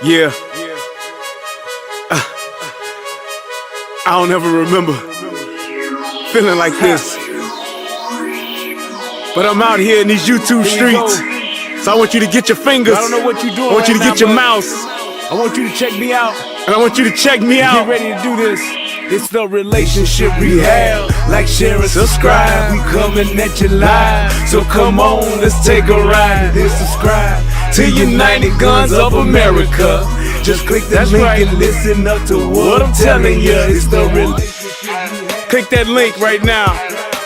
Yeah, I don't ever remember feeling like this. But I'm out here in these YouTube streets. So I want you to get your fingers. I don't know what you're doing. I want you to right get now, your mouse. I want you to check me out. And I want you to check me out. Get ready to do this. It's the relationship rehab. Like, share, and subscribe. We coming at you live. So come on, let's take a ride. Then subscribe to United Guns of America. Just click that link and listen up to what I'm telling you. It's the relationship. Click that link right now.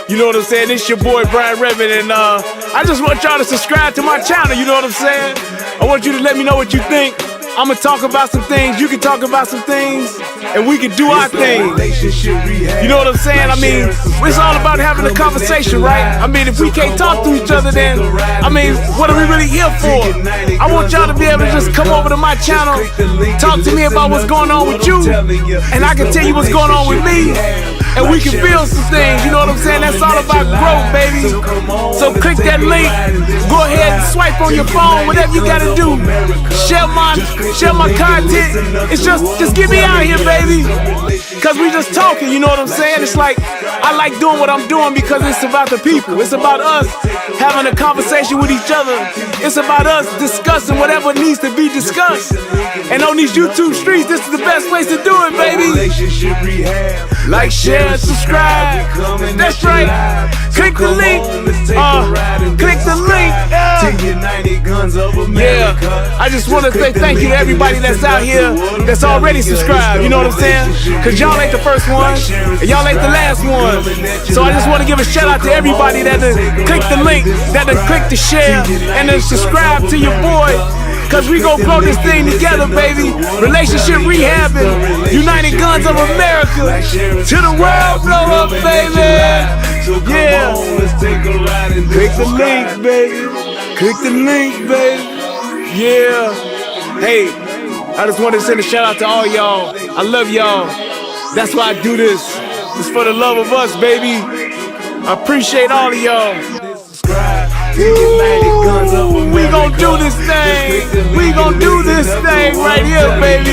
You know what I'm saying? It's your boy Brian Redmond, and I just want y'all to subscribe to my channel. You know what I'm saying? I want you to let me know what you think. I'm gonna talk about some things, you can talk about some things, and we can do our thing. You know what I'm saying? I mean, it's all about having a conversation, right? I mean, if we can't talk to each other, then, I mean, what are we really here for? I want y'all to be able to just come over to my channel, talk to me about what's going on with you, and I can tell you what's going on with me, and we can build some things. You know what I'm saying? That's all about growth, baby. So click that link, go ahead and swipe on your phone, whatever you gotta do. Share my content. It's just get me out here, baby. Cause we just talking, you know what I'm saying? It's like, I like doing what I'm doing because it's about the people. It's about us having a conversation with each other. It's about us discussing whatever needs to be discussed. And on these YouTube streets, this is the best place to do it, baby. Like, share, subscribe. That's right. Click the link. Click the link. Yeah. I just want to say thank you to everybody that's out here that's already subscribed. You know what I'm saying? Cause y'all ain't the first one, and y'all ain't the last one. So I just want to give a shout out to everybody that click the link, that click the share, and then subscribe to your boy. Cause we gon' grow this thing together, baby. Relationship rehabbing, United Guns of America. To the world, blow up, baby. Yeah. Click the link, baby. Click the link, baby. Yeah. Hey, I just wanted to send a shout out to all y'all. I love y'all. That's why I do this. It's for the love of us, baby. I appreciate all of y'all. Ooh, we gon' do this thing. We gon' do this thing right here, baby.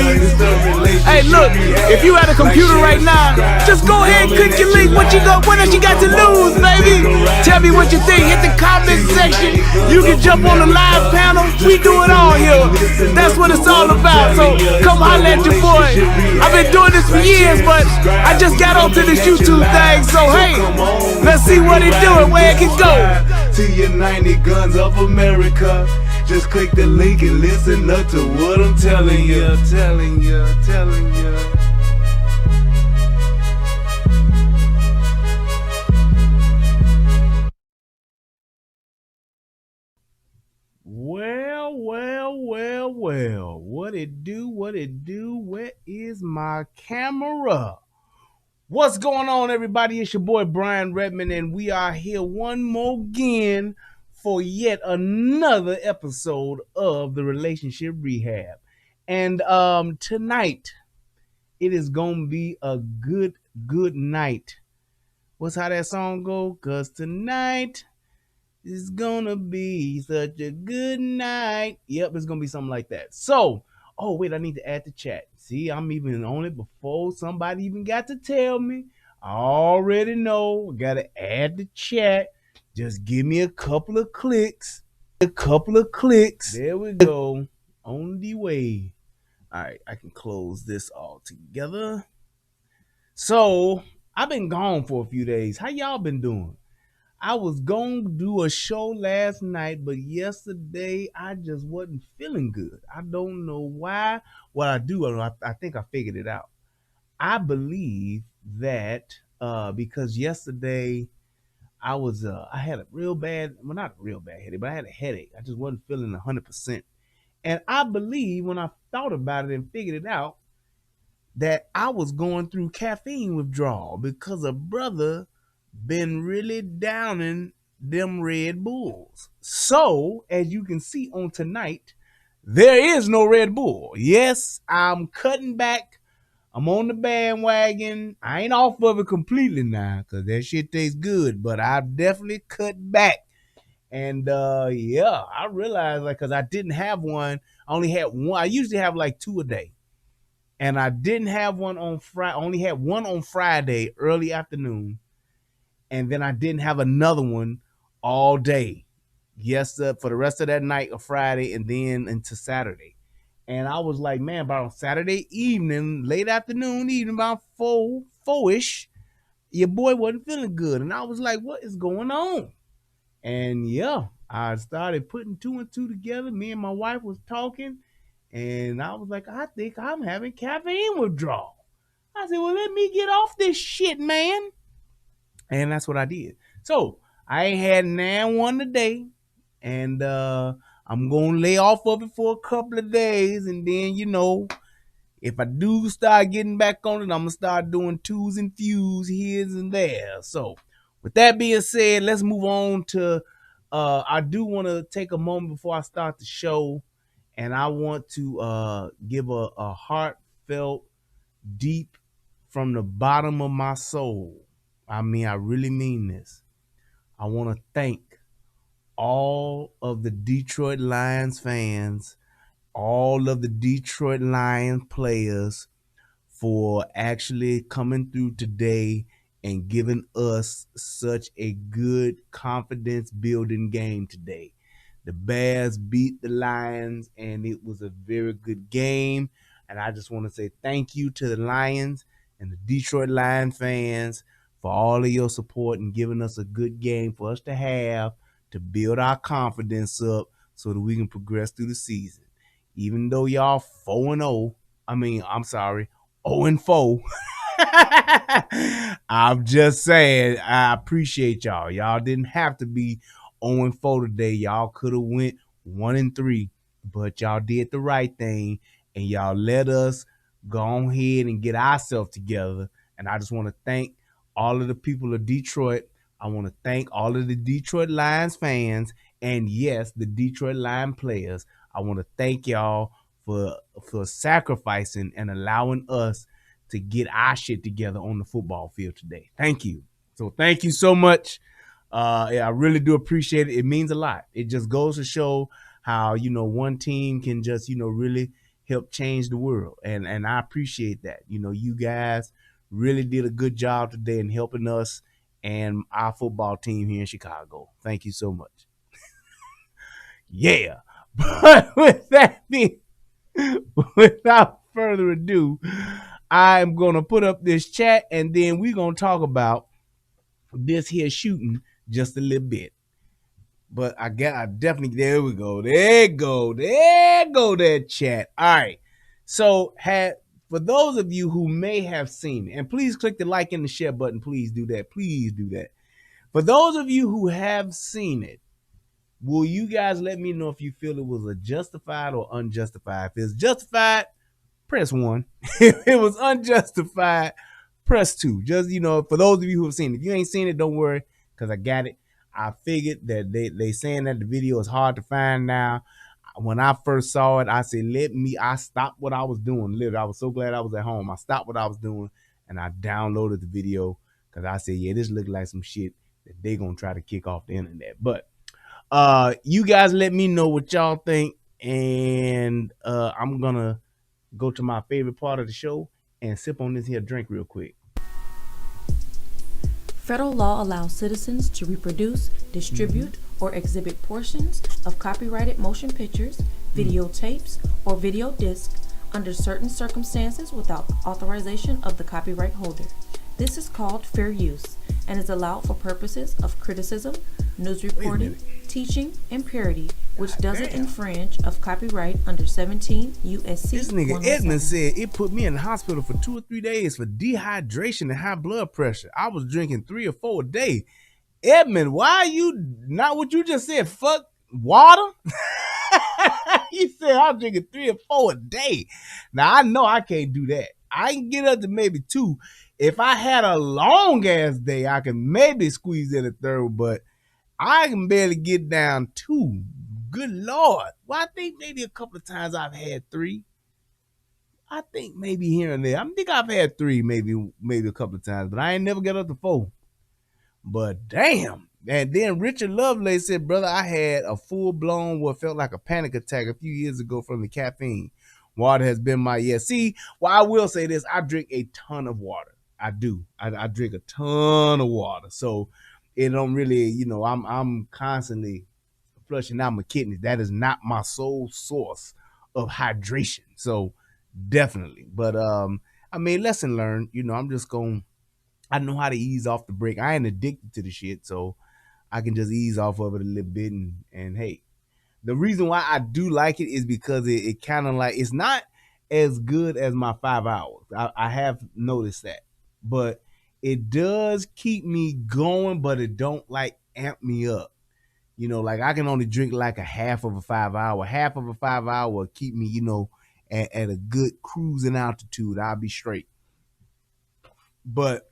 Hey, look, if you at a computer right now, just go ahead and click your link. What else you got to lose, baby? Tell me what you think. Hit the comment section. You can jump on the live panel. We do it all here. That's what it's all about. So come holler at your boy. I've been doing this for years, but I just got onto this YouTube thing. So hey, let's see what it do and where it can go. To United Guns of America. Just click the link and listen up to what I'm telling you, telling you. Well. What it do? Where is my camera? What's going on, everybody? It's your boy Brian Redmond, and we are here one more again for yet another episode of the Relationship Rehab. And tonight, it is gonna be a good night. What's how that song go? 'Cause tonight is gonna be such a good night. Yep, it's gonna be something like that. So, oh wait, I need to add the chat. See, I'm even on it before somebody even got to tell me. I already know. Gotta add the chat. Just give me a couple of clicks. There we go. On the way. All right, I can close this all together. So, I've been gone for a few days. How y'all been doing? I was going to do a show last night, but yesterday I just wasn't feeling good. I don't know why. What I do, I think I figured it out. I believe that because yesterday I had a real bad, well, not a real bad headache, but I had a headache. I just wasn't feeling 100%. And I believe when I thought about it and figured it out that I was going through caffeine withdrawal because a brother been really downing them Red Bulls. So, as you can see on tonight, there is no Red Bull. Yes, I'm cutting back. I'm on the bandwagon. I ain't off of it completely now because that shit tastes good, but I've definitely cut back. And yeah, I realized like because I didn't have one, I only had one. I usually have like 2 a day, and I didn't have one on Friday. Only had one on Friday early afternoon, and then I didn't have another one all day. Yes, for the rest of that night of Friday, and then into Saturday. And I was like, man, about Saturday evening, late afternoon, evening, about 4-ish, your boy wasn't feeling good. And I was like, what is going on? And yeah, I started putting 2 and 2 together. Me and my wife was talking, and I was like, I think I'm having caffeine withdrawal. I said, well, let me get off this shit, man. And that's what I did. So I ain't had now one today, and I'm gonna lay off of it for a couple of days, and then if I do start getting back on it, I'm gonna start doing 2s and fews here and there. So with that being said, let's move on to I do want to take a moment before I start the show, and I want to give a heartfelt, deep, from the bottom of my soul. I mean, I really mean this. I want to thank all of the Detroit Lions fans, all of the Detroit Lions players for actually coming through today and giving us such a good confidence building game today. The Bears beat the Lions, and it was a very good game. And I just want to say thank you to the Lions and the Detroit Lions fans for all of your support and giving us a good game for us to have to build our confidence up so that we can progress through the season. Even though y'all 4-0, I'm sorry, 0-4. I'm just saying, I appreciate y'all. Y'all didn't have to be 0-4 today. Y'all could have went 1-3, but y'all did the right thing, and y'all let us go ahead and get ourselves together. And I just want to thank all of the people of Detroit. I want to thank all of the Detroit Lions fans, and yes, the Detroit Lions players. I want to thank y'all for sacrificing and allowing us to get our shit together on the football field today. Thank you. So thank you so much. Yeah, I really do appreciate it. It means a lot. It just goes to show how, one team can just, really help change the world. And I appreciate that. You guys really did a good job today in helping us and our football team here in Chicago. Thank you so much. Yeah. But with that being, without further ado, I'm going to put up this chat, and then we're going to talk about this here shooting just a little bit. But I definitely, there we go. There go that chat. All right. So for those of you who may have seen it, and please click the like and the share button. Please do that. Please do that. For those of you who have seen it, will you guys let me know if you feel it was a justified or unjustified? If it's justified, press 1. If it was unjustified, press 2. Just, for those of you who have seen it. If you ain't seen it, don't worry, because I got it. I figured that they saying that the video is hard to find now. When I first saw it, I said, I stopped what I was doing. Literally, I was so glad I was at home. I stopped what I was doing, and I downloaded the video, because I said, yeah, this looked like some shit that they going to try to kick off the internet. But you guys let me know what y'all think, and I'm going to go to my favorite part of the show and sip on this here drink real quick. Federal law allows citizens to reproduce, distribute, or exhibit portions of copyrighted motion pictures, videotapes, or video discs under certain circumstances without authorization of the copyright holder. This is called fair use and is allowed for purposes of criticism, news reporting, teaching, and parody, which doesn't infringe of copyright under 17 U.S.C. This nigga Edmund said it put me in the hospital for 2 or 3 days for dehydration and high blood pressure. I was drinking 3 or 4 a day. Edmund, why are you not what you just said? Fuck water? You said I'm drinking 3 or 4 a day. Now I know I can't do that. I can get up to maybe 2. If I had a long ass day, I can maybe squeeze in a 3rd, but I can barely get down 2. Good Lord. Well, I think maybe a couple of times I've had 3. I think maybe here and there. I think I've had 3 maybe a couple of times, but I ain't never got up to 4. But damn, And then Richard Lovelace said, brother, I had a full-blown what felt like a panic attack a few years ago from the caffeine. Water has been my See, well, I will say this. I drink a ton of water. I do. I drink a ton of water. So it don't really, I'm constantly flushing out my kidneys. That is not my sole source of hydration. So definitely. But lesson learned. I know how to ease off the brake. I ain't addicted to the shit, so I can just ease off of it a little bit. And hey, the reason why I do like it is because it kind of like, it's not as good as my 5 hours. I have noticed that, but it does keep me going, but it don't like amp me up. Like I can only drink like a half of a 5 hour. Half of a 5 hour will keep me, at a good cruising altitude. I'll be straight. But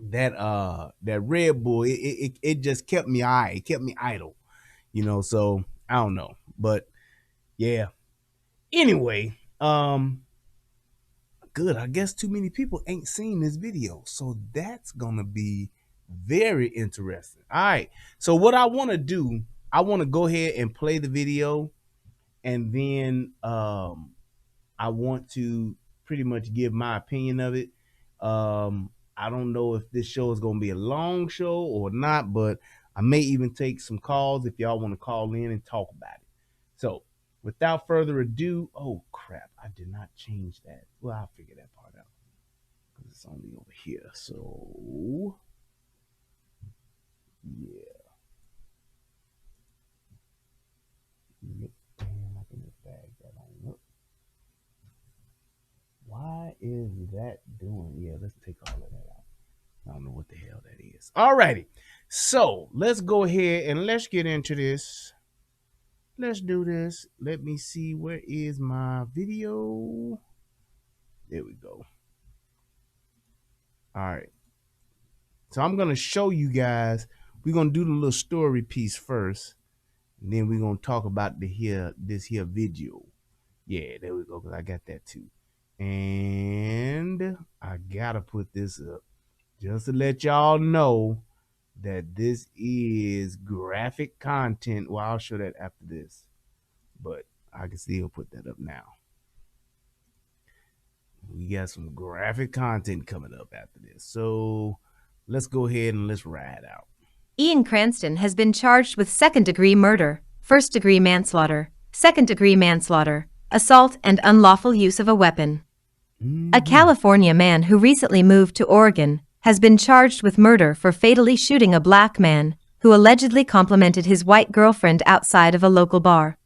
that Red Bull, it just kept me it kept me idle, so I don't know. But yeah. Anyway, good. I guess too many people ain't seen this video, so that's gonna be very interesting. All right. So what I want to do, I want to go ahead and play the video, and then I want to pretty much give my opinion of it. I don't know if this show is going to be a long show or not, but I may even take some calls if y'all want to call in and talk about it. So without further ado, oh crap, I did not change that. Well, I'll figure that part out because it's only over here. So yeah. Damn, I can just bag that on. Why is that doing? Yeah, let's take all of that out. I don't know what the hell that is. Alrighty. So let's go ahead and let's get into this. Let's do this. Let me see. Where is my video? There we go. All right. So I'm going to show you guys. We're going to do the little story piece first. And then we're going to talk about this here video. Yeah, there we go. Because I got that too. And I got to put this up just to let y'all know that this is graphic content. Well, I'll show that after this, but I can still put that up now. We got some graphic content coming up after this. So let's go ahead and let's ride out. Ian Cranston has been charged with second-degree murder, first-degree manslaughter, second-degree manslaughter, assault, and unlawful use of a weapon. A California man who recently moved to Oregon has been charged with murder for fatally shooting a black man who allegedly complimented his white girlfriend outside of a local bar.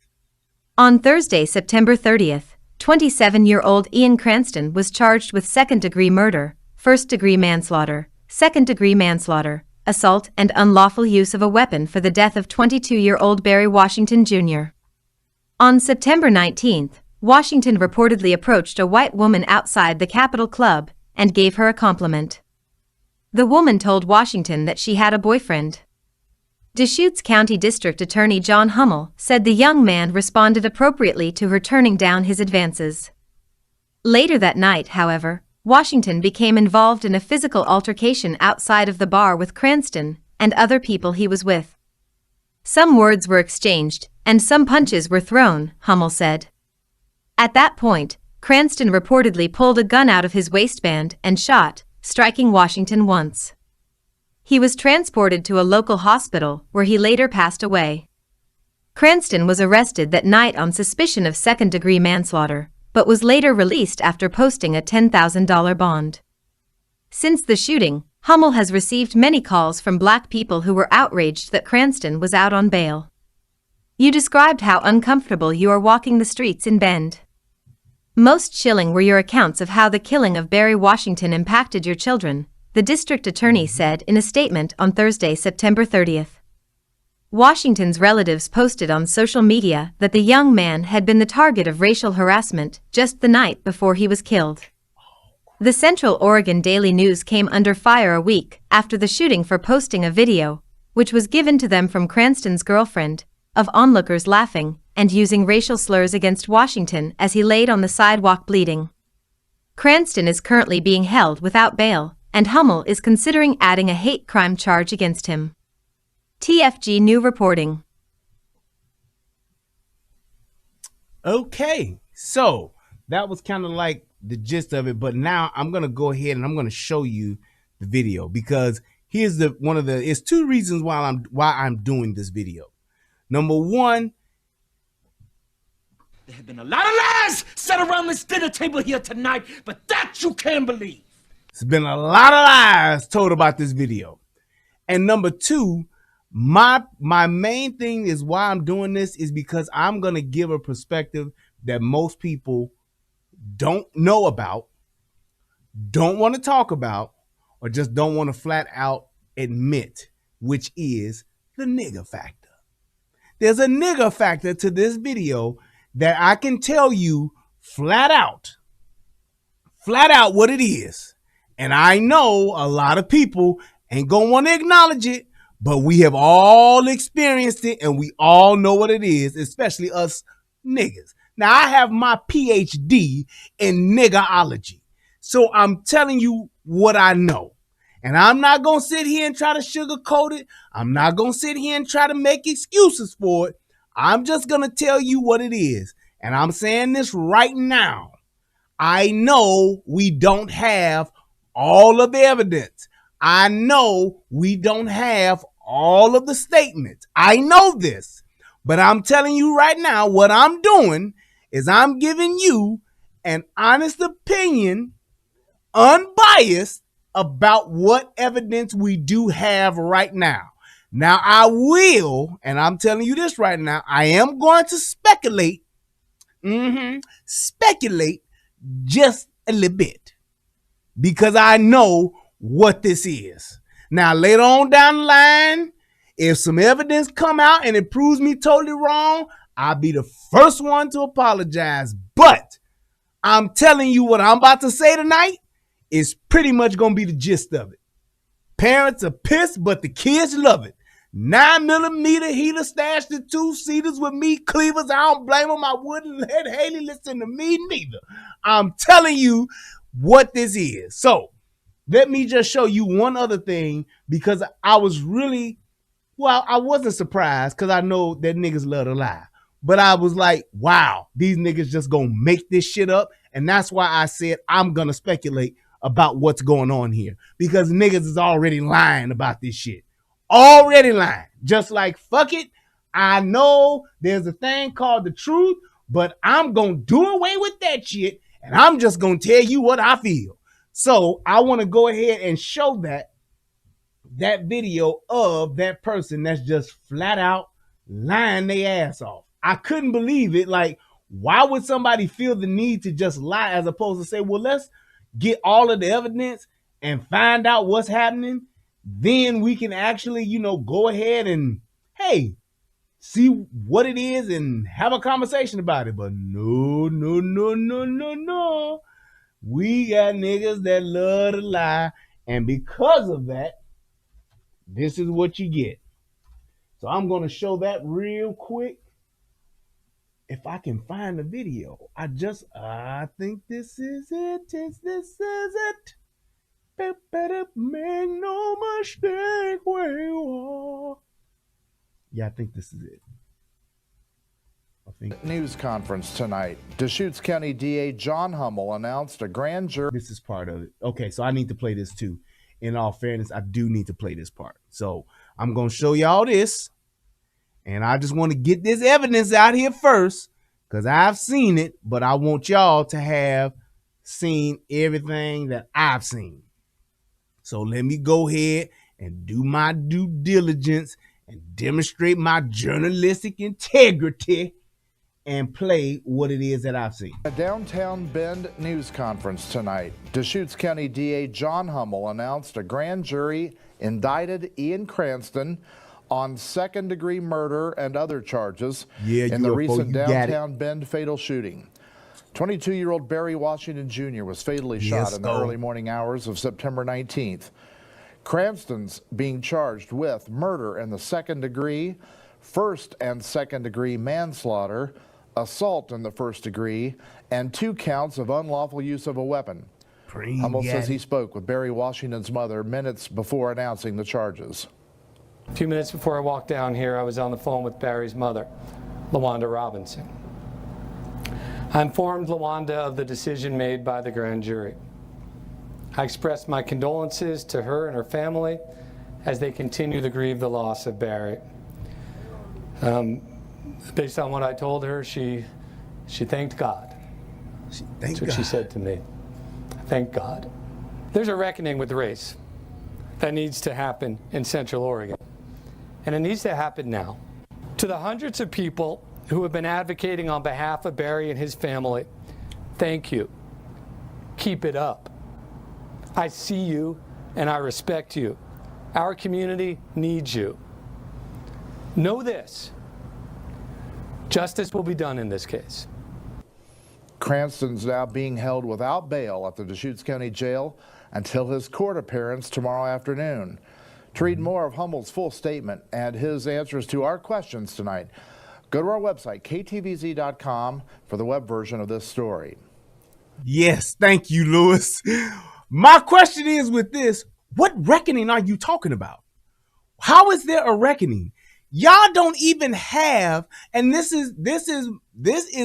On Thursday, September 30th, 27-year-old Ian Cranston was charged with second-degree murder, first-degree manslaughter, second-degree manslaughter, assault, and unlawful use of a weapon for the death of 22-year-old Barry Washington Jr. On September 19th, Washington reportedly approached a white woman outside the Capitol Club and gave her a compliment. The woman told Washington that she had a boyfriend. Deschutes County District Attorney John Hummel said the young man responded appropriately to her turning down his advances. Later that night, however, Washington became involved in a physical altercation outside of the bar with Cranston and other people he was with. Some words were exchanged, and some punches were thrown, Hummel said. At that point, Cranston reportedly pulled a gun out of his waistband and shot, striking Washington once. He was transported to a local hospital where he later passed away. Cranston was arrested that night on suspicion of second-degree manslaughter, but was later released after posting a $10,000 bond. Since the shooting, Hummel has received many calls from black people who were outraged that Cranston was out on bail. You described how uncomfortable you are walking the streets in Bend. Most chilling were your accounts of how the killing of Barry Washington impacted your children, the district attorney said in a statement on Thursday, September 30th. Washington's relatives posted on social media that the young man had been the target of racial harassment just the night before he was killed. The Central Oregon Daily News came under fire a week after the shooting for posting a video, which was given to them from Cranston's girlfriend, of onlookers laughing and using racial slurs against Washington as he laid on the sidewalk bleeding. Cranston is currently being held without bail, and Hummel is considering adding a hate crime charge against him. TFG New Reporting. Okay, so that was kind of like the gist of it, but now I'm gonna go ahead and I'm gonna show you the video because here's it's two reasons why I'm doing this video. Number one, there have been a lot of lies said around this dinner table here tonight, but that you can't believe. there's been a lot of lies told about this video. And number two, my main thing is why I'm doing this is because I'm going to give a perspective that most people don't know about, don't want to talk about, or just don't want to flat out admit, which is the nigger factor. There's a nigger factor to this video that I can tell you flat out what it is. And I know a lot of people ain't gonna want to acknowledge it, but we have all experienced it and we all know what it is, especially us niggas. Now, I have my PhD in niggerology, so I'm telling you what I know. And I'm not gonna sit here and try to sugarcoat it. I'm not gonna sit here and try to make excuses for it. I'm just gonna tell you what it is. And I'm saying this right now. I know we don't have all of the evidence. I know we don't have all of the statements. I know this, but I'm telling you right now, what I'm doing is I'm giving you an honest opinion, unbiased, about what evidence we do have right now. Now, I will, and I'm telling you this right now, I am going to speculate, speculate just a little bit, because I know what this is. Now, later on down the line, if some evidence come out and it proves me totally wrong, I'll be the first one to apologize. But I'm telling you what I'm about to say tonight is pretty much going to be the gist of it. Parents are pissed, but the kids love it. 9mm heater stashed in 2-seaters with meat cleavers. I don't blame them. I wouldn't let Haley listen to me neither. I'm telling you what this is. So let me just show you one other thing, because I was really, well, I wasn't surprised because I know that niggas love to lie. But I was like, wow, these niggas just gonna make this shit up. And that's why I said I'm gonna speculate about what's going on here, because niggas is already lying about this shit. Already lying. Just like, fuck it, I know there's a thing called the truth, but I'm gonna do away with that shit and I'm just gonna tell you what I feel. So I want to go ahead and show that video of that person that's just flat out lying their ass off. I couldn't believe it. Like, why would somebody feel the need to just lie as opposed to say, well, let's get all of the evidence and find out what's happening? Then we can actually, go ahead and, hey, see what it is and have a conversation about it. But no. We got niggas that love to lie. And because of that, this is what you get. So I'm going to show that real quick. If I can find the video, I think this is it. This is it. Better make no mistake where you are. Yeah, I think this is it. News conference tonight. Deschutes County DA John Hummel announced a grand jury. This is part of it. Okay, so I need to play this too. In all fairness, I do need to play this part. So I'm going to show y'all this. And I just want to get this evidence out here first, because I've seen it, but I want y'all to have seen everything that I've seen. So let me go ahead and do my due diligence and demonstrate my journalistic integrity and play what it is that I've seen. A downtown Bend news conference tonight. Deschutes County DA John Hummel announced a grand jury indicted Ian Cranston on second-degree murder and other charges in the recent downtown Bend fatal shooting. 22-year-old Barry Washington Jr. was fatally shot in the early morning hours of September 19th. Cranston's being charged with murder in the second degree, first and second degree manslaughter, assault in the first degree, and 2 counts of unlawful use of a weapon. Hummel says he spoke with Barry Washington's mother minutes before announcing the charges. A few minutes before I walked down here, I was on the phone with Barry's mother, LaWanda Robinson. I informed LaWanda of the decision made by the grand jury. I expressed my condolences to her and her family as they continue to grieve the loss of Barry. Based on what I told her, she thanked God. That's what she said to me. Thank God. There's a reckoning with race that needs to happen in Central Oregon, and it needs to happen now. To the hundreds of people who have been advocating on behalf of Barry and his family, thank you. Keep it up. I see you and I respect you. Our community needs you. Know this, justice will be done in this case. Cranston's now being held without bail at the Deschutes County Jail until his court appearance tomorrow afternoon. To read more of Hummel's full statement and his answers to our questions tonight, go to our website, ktvz.com, for the web version of this story. Yes, thank you, Lewis. My question is with this, what reckoning are you talking about? How is there a reckoning? Y'all don't even have, and this is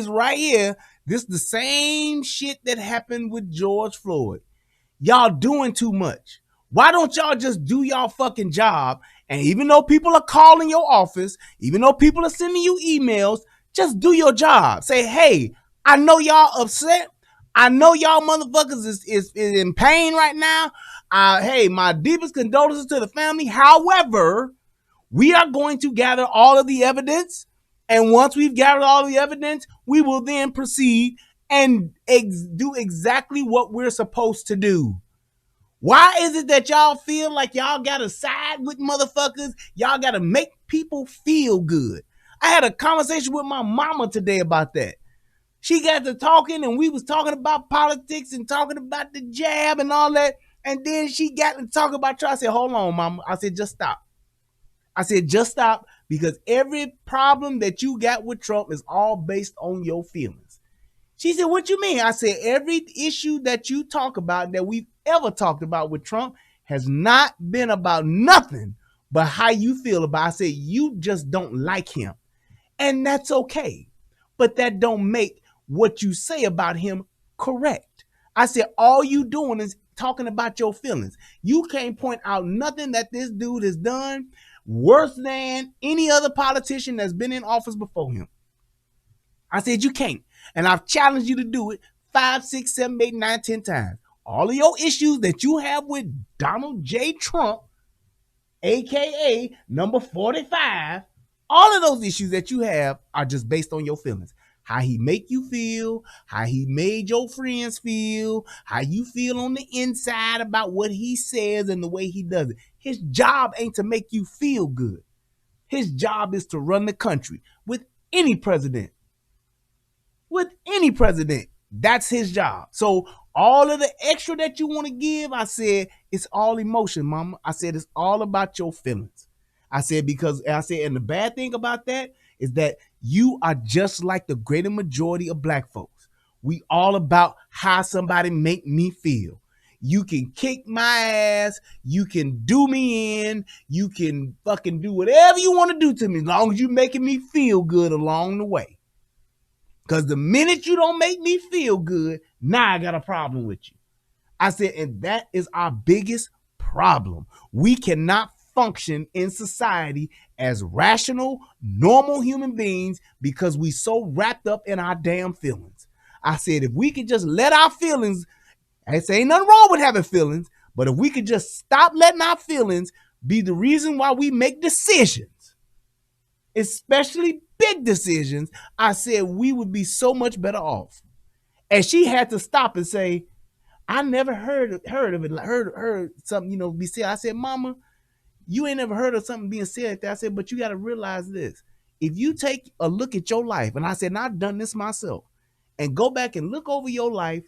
right here, this the same shit that happened with George Floyd. Y'all doing too much. Why don't y'all just do y'all fucking job? And even though people are calling your office, even though people are sending you emails, just do your job. Say, hey, I know y'all upset. I know y'all motherfuckers is in pain right now. Hey, my deepest condolences to the family. However, we are going to gather all of the evidence. And once we've gathered all of the evidence, we will then proceed and do exactly what we're supposed to do. Why is it that y'all feel like y'all got to side with motherfuckers? Y'all got to make people feel good. I had a conversation with my mama today about that. She got to talking and we was talking about politics and talking about the jab and all that. And then she got to talk about Trump. I said, hold on, mama. I said, just stop. I said, just stop, because every problem that you got with Trump is all based on your feelings. She said, what you mean? I said, every issue that you talk about, that we've ever talked about with Trump, has not been about nothing but how you feel about it. I said, you just don't like him. And that's okay. But that don't make what you say about him correct. I said, all you doing is talking about your feelings. You can't point out nothing that this dude has done worse than any other politician that's been in office before him. I said, you can't. And I've challenged you to do it 5, 6, 7, 8, 9, 10 times. All of your issues that you have with Donald J. Trump, AKA number 45, all of those issues that you have are just based on your feelings. How he make you feel, how he made your friends feel, how you feel on the inside about what he says and the way he does it. His job ain't to make you feel good. His job is to run the country with any president. With any president, that's his job. So all of the extra that you want to give, I said, it's all emotion, mama. I said, it's all about your feelings. I said, and the bad thing about that is that you are just like the greater majority of black folks. We all about how somebody make me feel. You can kick my ass. You can do me in. You can fucking do whatever you want to do to me, as long as you making me feel good along the way. Because the minute you don't make me feel good, now I got a problem with you. I said, and that is our biggest problem. We cannot function in society as rational, normal human beings because we so wrapped up in our damn feelings. I said, if we could just let our feelings, I say ain't nothing wrong with having feelings, but if we could just stop letting our feelings be the reason why we make decisions, especially big decisions, I said we would be so much better off. And she had to stop and say, I never heard of it, heard something, be said. I said, mama, you ain't never heard of something being said like that. I said, but you got to realize this. If you take a look at your life, and I said, and I've done this myself, and go back and look over your life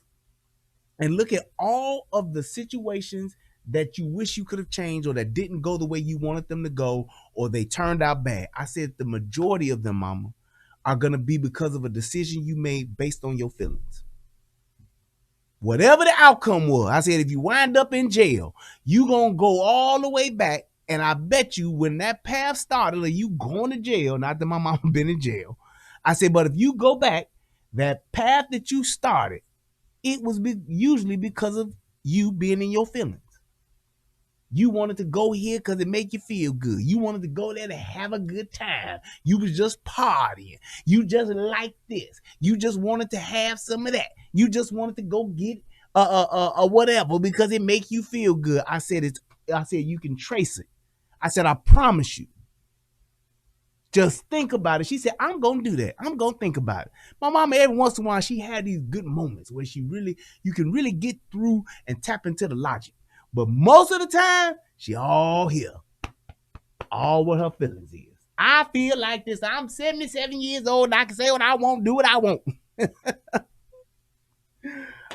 and look at all of the situations that you wish you could have changed or that didn't go the way you wanted them to go or they turned out bad. I said the majority of them, mama, are going to be because of a decision you made based on your feelings. Whatever the outcome was, I said, if you wind up in jail, you going to go all the way back And I bet you when that path started, like you going to jail, not that my mama been in jail. I said, but if you go back, that path that you started, it was usually because of you being in your feelings. You wanted to go here because it make you feel good. You wanted to go there to have a good time. You was just partying. You just liked this. You just wanted to have some of that. You just wanted to go get whatever because it make you feel good. I said you can trace it. I said, I promise you. Just think about it. She said, I'm going to do that. I'm going to think about it. My mama, every once in a while, she had these good moments where you can really get through and tap into the logic. But most of the time, she all here. All what her feelings is. I feel like this. I'm 77 years old and I can say what I want, do what I want. All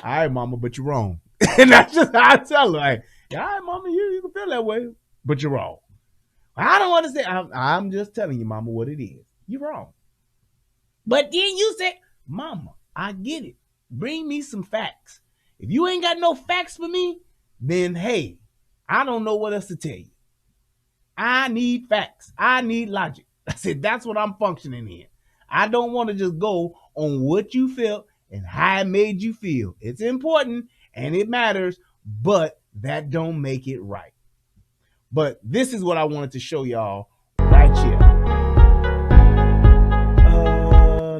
right, mama, but you're wrong. And that's just how I tell her. Like, all right, mama, you can feel that way, but you're wrong. I don't understand. I'm just telling you, mama, what it is. You're wrong. But then you said, mama, I get it. Bring me some facts. If you ain't got no facts for me, then hey, I don't know what else to tell you. I need facts. I need logic. I said, that's what I'm functioning in. I don't want to just go on what you felt and how it made you feel. It's important and it matters, but that don't make it right. But this is what I wanted to show y'all right here.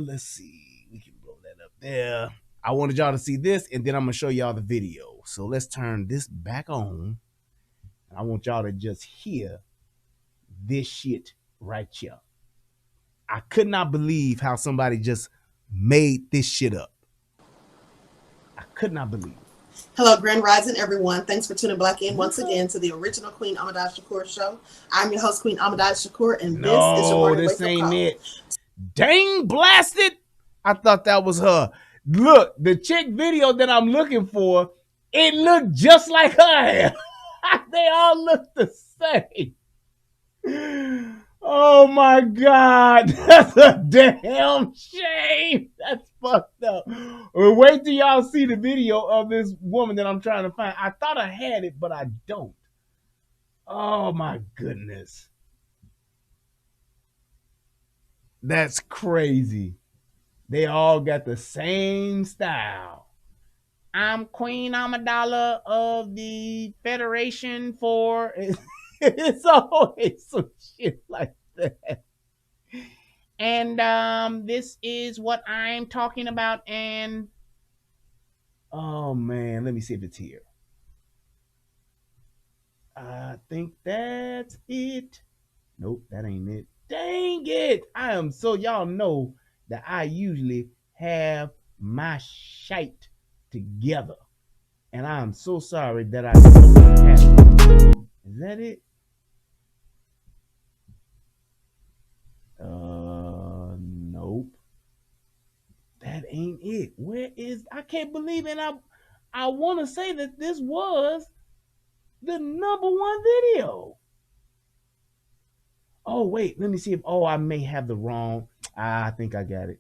Let's see. We can blow that up there. I wanted y'all to see this, and then I'm going to show y'all the video. So let's turn this back on. I want y'all to just hear this shit right here. I could not believe how somebody just made this shit up. I could not believe it. Hello, Grand Rising, everyone. Thanks for tuning back in once again to the original Queen Amadai Shakur show. I'm your host, Queen Amadai Shakur, and this is your morning this wake-up ain't call. it. Dang blasted. I thought that was her. Look, the chick video that I'm looking for, it looked just like her hair. They all look the same. Oh my God. That's a damn shame. That's fucked up. Well, wait till y'all see the video of this woman that I'm trying to find. I thought I had it, but I don't. Oh my goodness. That's crazy. They all got the same style. I'm Queen Amidala of the Federation for... It's always some shit like that. And this is what I'm talking about. And oh man, let me see if it's here. I think that's it. Nope, that ain't it. Dang it. I am so, y'all know that I usually have my shite together. And I am so sorry that I don't have it. Is that it? Nope. That ain't it. Where is, I can't believe it. I want to say that this was the #1 video. Oh, wait, let me see if, I may have the wrong, I think I got it.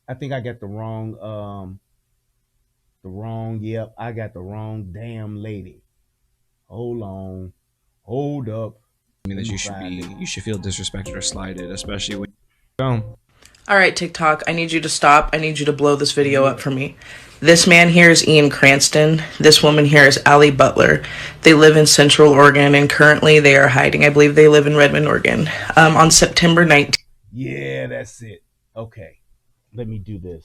I think I got the wrong, yep, I got the wrong damn lady. Hold on. Hold up. I mean, that you should feel disrespected or slighted, especially when All right, TikTok, I need you to stop. I need you to blow this video up for me. This man here is Ian Cranston. This woman here is Allie Butler. They live in Central Oregon, and currently they are hiding. I believe they live in Redmond, Oregon. On September 19th. Yeah, that's it. Okay, let me do this.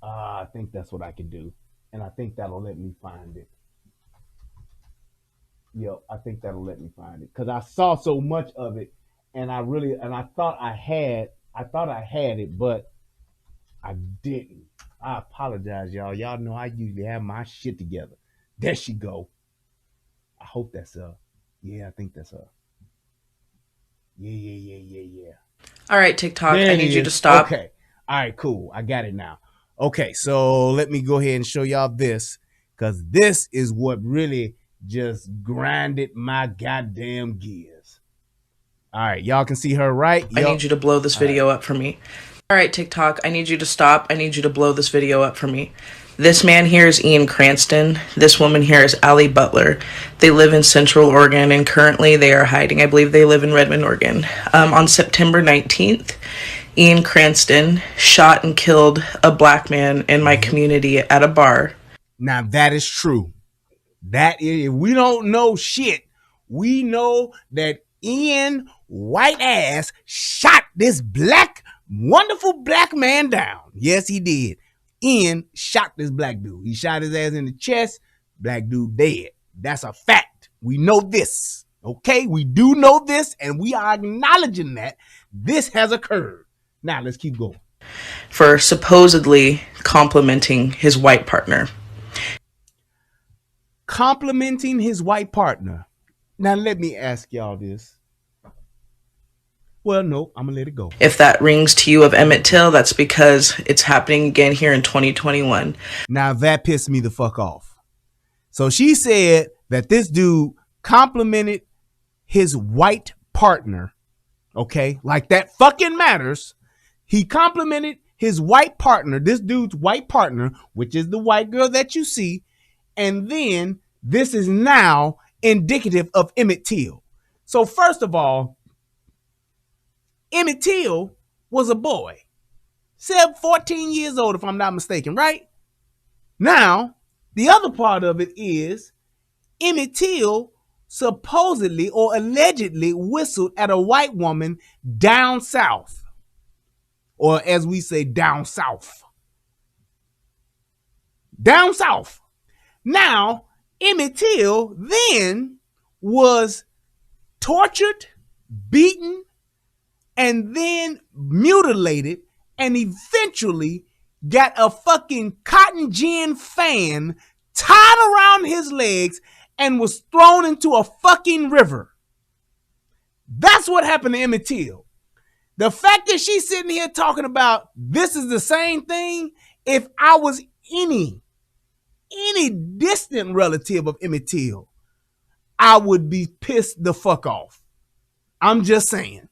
I think that's what I can do. And I think that'll let me find it. Yep, I think that'll let me find it. Because I saw so much of it, and I thought I had it, but I didn't. I apologize, y'all. Y'all know I usually have my shit together. There she go. I hope that's her. Yeah, I think that's her. Yeah. All right, TikTok, There I it need you is. to stop. Okay. All right, cool. I got it now. Okay, so let me go ahead and show y'all this, because this is what really just grinded my goddamn gears. All right, y'all can see her, right? I need you to blow this video up for me. All right, TikTok, I need you to stop. I need you to blow this video up for me. This man here is Ian Cranston. This woman here is Allie Butler. They live in Central Oregon, and currently they are hiding. I believe they live in Redmond, Oregon. On September 19th, Ian Cranston shot and killed a black man in my community at a bar. Now that is true. That is, we don't know shit. We know that Ian white ass shot this wonderful black man down. Yes, he did. Ian shot this black dude. He shot his ass in the chest. Black dude dead. That's a fact. We know this. Okay? We do know this, and we are acknowledging that this has occurred. Now, let's keep going. For supposedly complimenting his white partner. Complimenting his white partner. Now, let me ask y'all this. Well, no, I'm going to let it go. If that rings to you of Emmett Till, that's because it's happening again here in 2021. Now, that pissed me the fuck off. So she said that this dude complimented his white partner. Okay? Like that fucking matters. He complimented his white partner, this dude's white partner, which is the white girl that you see. And then this is now indicative of Emmett Till. So first of all, Emmett Till was a boy, 14 years old, if I'm not mistaken, right? Now, the other part of it is Emmett Till supposedly or allegedly whistled at a white woman down south, or as we say, down south. Down south. Now, Emmett Till then was tortured, beaten, and then mutilated, and eventually got a fucking cotton gin fan tied around his legs and was thrown into a fucking river. That's what happened to Emmett Till. The fact that she's sitting here talking about this is the same thing, if I was any distant relative of Emmett Till, I would be pissed the fuck off. I'm just saying,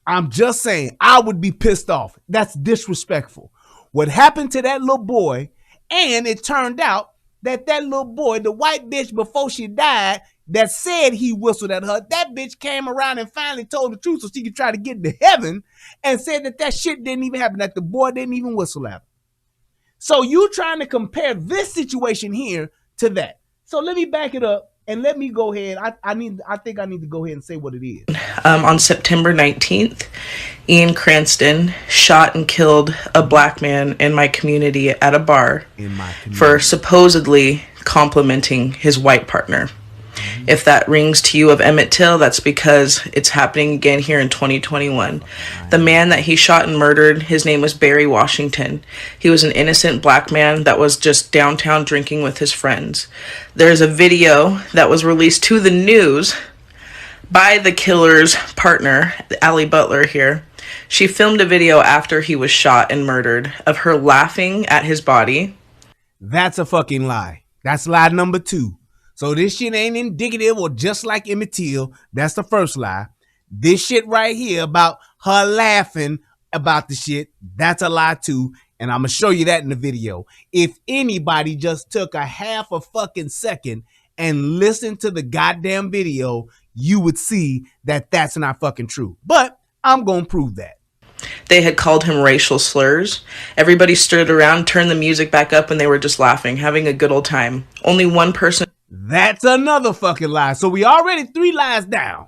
I would be pissed off. That's disrespectful. What happened to that little boy, and it turned out that little boy, the white bitch before she died, that said he whistled at her, that bitch came around and finally told the truth so she could try to get into heaven, and said that shit didn't even happen, that the boy didn't even whistle at her. So you trying to compare this situation here to that. So let me back it up. And let me go ahead. I think I need to go ahead and say what it is. On September 19th, Ian Cranston shot and killed a black man in my community at a bar for supposedly complimenting his white partner. If that rings to you of Emmett Till, that's because it's happening again here in 2021. The man that he shot and murdered, his name was Barry Washington. He was an innocent black man that was just downtown drinking with his friends. There's a video that was released to the news by the killer's partner, Allie Butler here. She filmed a video after he was shot and murdered of her laughing at his body. That's a fucking lie. That's lie number 2. So this shit ain't indicative or just like Emmett Till. That's the first lie. This shit right here about her laughing about the shit, that's a lie too. And I'm going to show you that in the video. If anybody just took a half a fucking second and listened to the goddamn video, you would see that that's not fucking true. But I'm going to prove that. They had called him racial slurs. Everybody stood around, turned the music back up, and they were just laughing, having a good old time. Only one person... That's another fucking lie. So we already 3 lies down.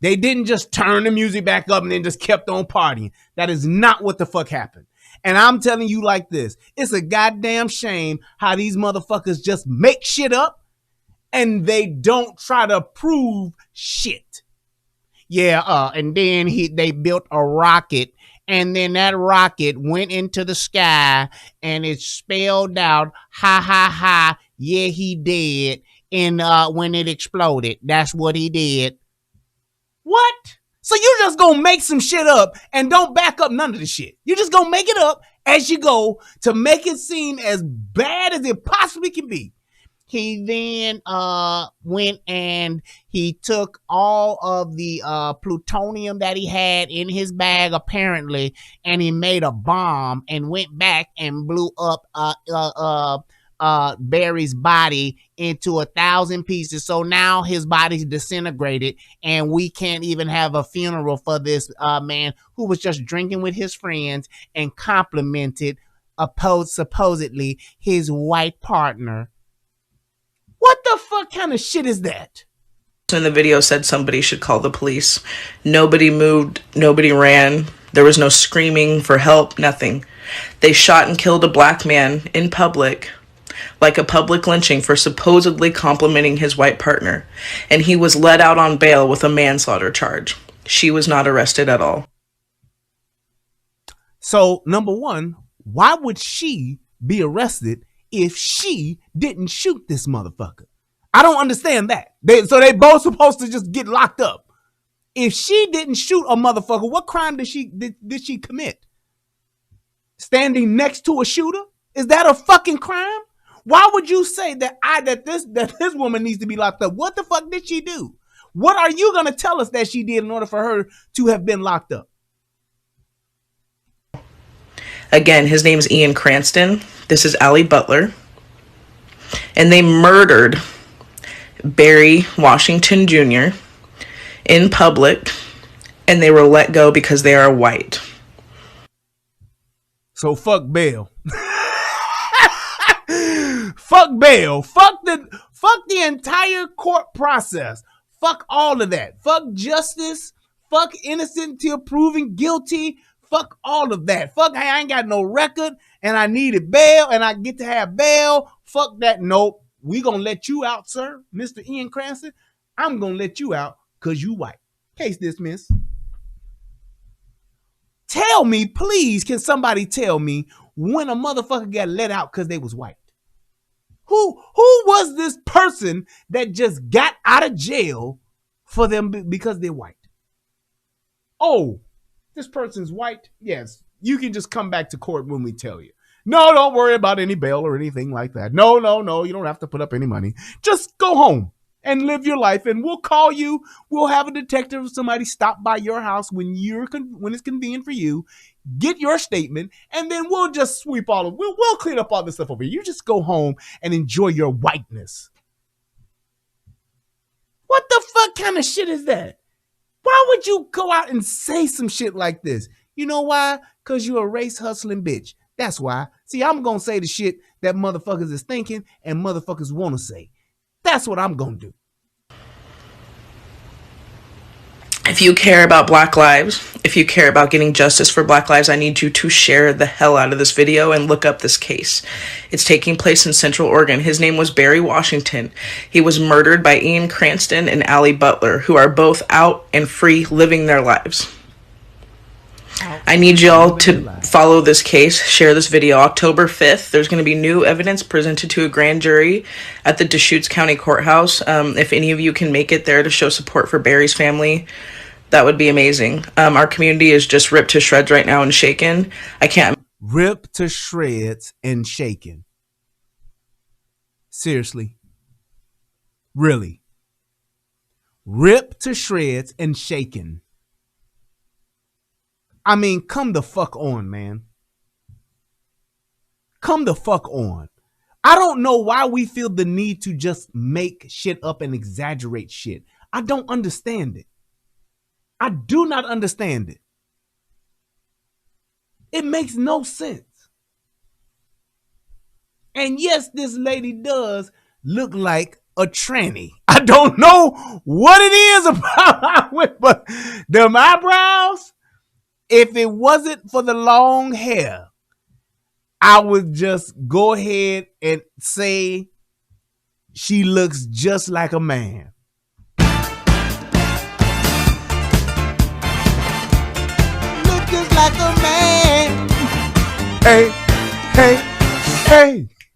They didn't just turn the music back up and then just kept on partying. That is not what the fuck happened. And I'm telling you like this. It's a goddamn shame how these motherfuckers just make shit up and they don't try to prove shit. Yeah, and then they built a rocket, and then that rocket went into the sky, and it spelled out, ha, ha, ha, yeah, he did, and when it exploded, that's what he did. What? So you just gonna make some shit up and don't back up none of the shit. You just gonna make it up as you go to make it seem as bad as it possibly can be. He then went and he took all of the plutonium that he had in his bag, apparently, and he made a bomb and went back and blew up Barry's body into 1,000 pieces. So now his body's disintegrated, and we can't even have a funeral for this man who was just drinking with his friends and complimented supposedly his white partner. What the fuck kind of shit is that? In the video said somebody should call the police. Nobody moved, nobody ran. There was no screaming for help, nothing. They shot and killed a black man in public, like a public lynching, for supposedly complimenting his white partner. And he was let out on bail with a manslaughter charge. She was not arrested at all. So, number one, why would she be arrested if she didn't shoot this motherfucker? I don't understand that. So they both supposed to just get locked up. If she didn't shoot a motherfucker, what crime did she commit? Standing next to a shooter? Is that a fucking crime? Why would you say that this woman needs to be locked up? What the fuck did she do? What are you gonna tell us that she did in order for her to have been locked up? Again, his name's Ian Cranston. This is Allie Butler. And they murdered Barry Washington Jr. in public, and they were let go because they are white. So fuck bail. Fuck bail. Fuck the entire court process. Fuck all of that. Fuck justice. Fuck innocent till proven guilty. Fuck all of that. Fuck, hey, I ain't got no record and I needed bail and I get to have bail. Fuck that. Nope. We gonna let you out, sir. Mr. Ian Cranston, I'm gonna let you out because you white. Case dismissed. Tell me, please, can somebody tell me when a motherfucker got let out because they was white? Who was this person that just got out of jail for them because they're white? Oh, this person's white? Yes. You can just come back to court when we tell you. No, don't worry about any bail or anything like that. No. You don't have to put up any money. Just go home and live your life, and we'll call you. We'll have a detective or somebody stop by your house when it's convenient for you. Get your statement, and then we'll just sweep we'll clean up all this stuff over here. You just go home and enjoy your whiteness. What the fuck kind of shit is that? Why would you go out and say some shit like this? You know why? Because you're a race hustling bitch. That's why. See, I'm going to say the shit that motherfuckers is thinking and motherfuckers want to say. That's what I'm going to do. If you care about Black lives, if you care about getting justice for Black lives, I need you to share the hell out of this video and look up this case. It's taking place in Central Oregon. His name was Barry Washington. He was murdered by Ian Cranston and Allie Butler, who are both out and free living their lives. I need y'all to follow this case, share this video. October 5th, there's going to be new evidence presented to a grand jury at the Deschutes County Courthouse. If any of you can make it there to show support for Barry's family, that would be amazing. Our community is just ripped to shreds right now and shaken. I can't. Ripped to shreds and shaken. Seriously. Really. Ripped to shreds and shaken. I mean, come the fuck on, man. Come the fuck on. I don't know why we feel the need to just make shit up and exaggerate shit. I don't understand it. I do not understand it. It makes no sense. And yes, this lady does look like a tranny. I don't know what it is about her, but them eyebrows, if it wasn't for the long hair, I would just go ahead and say she looks just like a man. Look just like a man. Hey.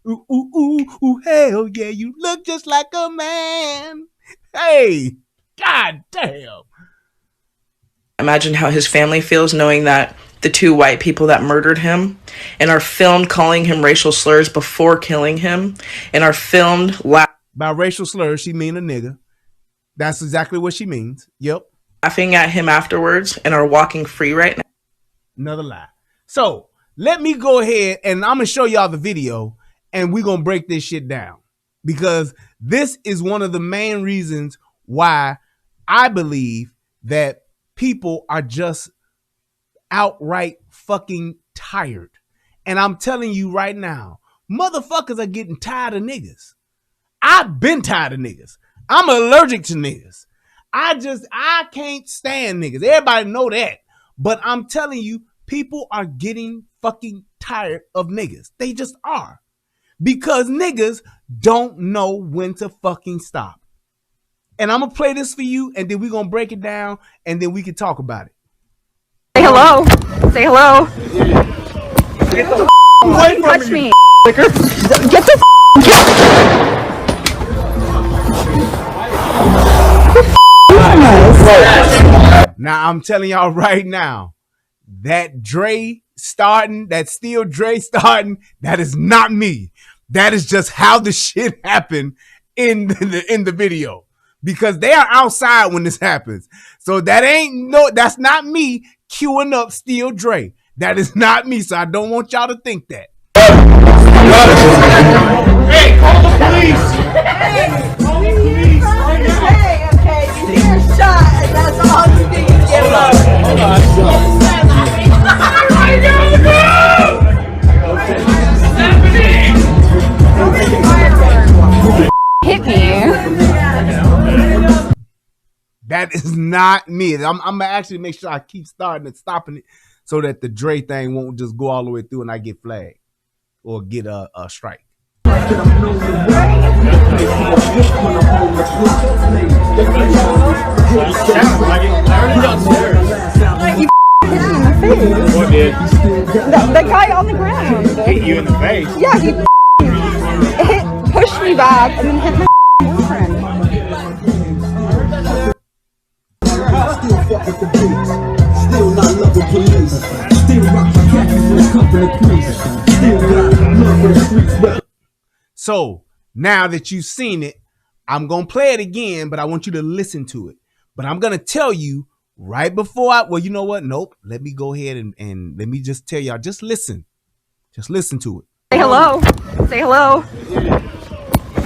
Ooh, hell yeah, you look just like a man. Hey, god damn. Imagine how his family feels knowing that the two white people that murdered him, and are filmed calling him racial slurs before killing him, and are filmed by racial slurs, she mean a nigga. That's exactly what she means. Yep. Laughing at him afterwards, and are walking free right now. Another lie. So let me go ahead and I'm gonna show y'all the video, and we're gonna break this shit down, because this is one of the main reasons why I believe that people are just outright fucking tired. And I'm telling you right now, motherfuckers are getting tired of niggas. I've been tired of niggas. I'm allergic to niggas. I can't stand niggas. Everybody know that. But I'm telling you, people are getting fucking tired of niggas. They just are. Because niggas don't know when to fucking stop. And I'm going to play this for you, and then we're going to break it down, and then we can talk about it. Say hello. Say hello. Get the away from touch me. Get the Now, I'm telling y'all right now, that steel Dre starting, that is not me. That is just how the shit happened in the video. Because they are outside when this happens. So that's not me queuing up Steel Dre. That is not me. So I don't want y'all to think that. Hey, call the police! Hey, call the police! Okay, you get shot, and that's all you need to get. Hold on. Hit me. That is not me. I'm gonna actually make sure I keep starting and stopping it so that the Dre thing won't just go all the way through and I get flagged or get a strike. What did? The guy on the ground. Hit you in the face? Yeah, he pushed me back and then hit my boyfriend. Still not loving police. Still rock my khakis in the company police. Still got love for the streets. So now that you've seen it, I'm gonna play it again, but I want you to listen to it. But I'm gonna tell you right before well, you know what? Nope. Let me go ahead and let me just tell y'all. Just listen. Just listen to it. Say hello. Say hello.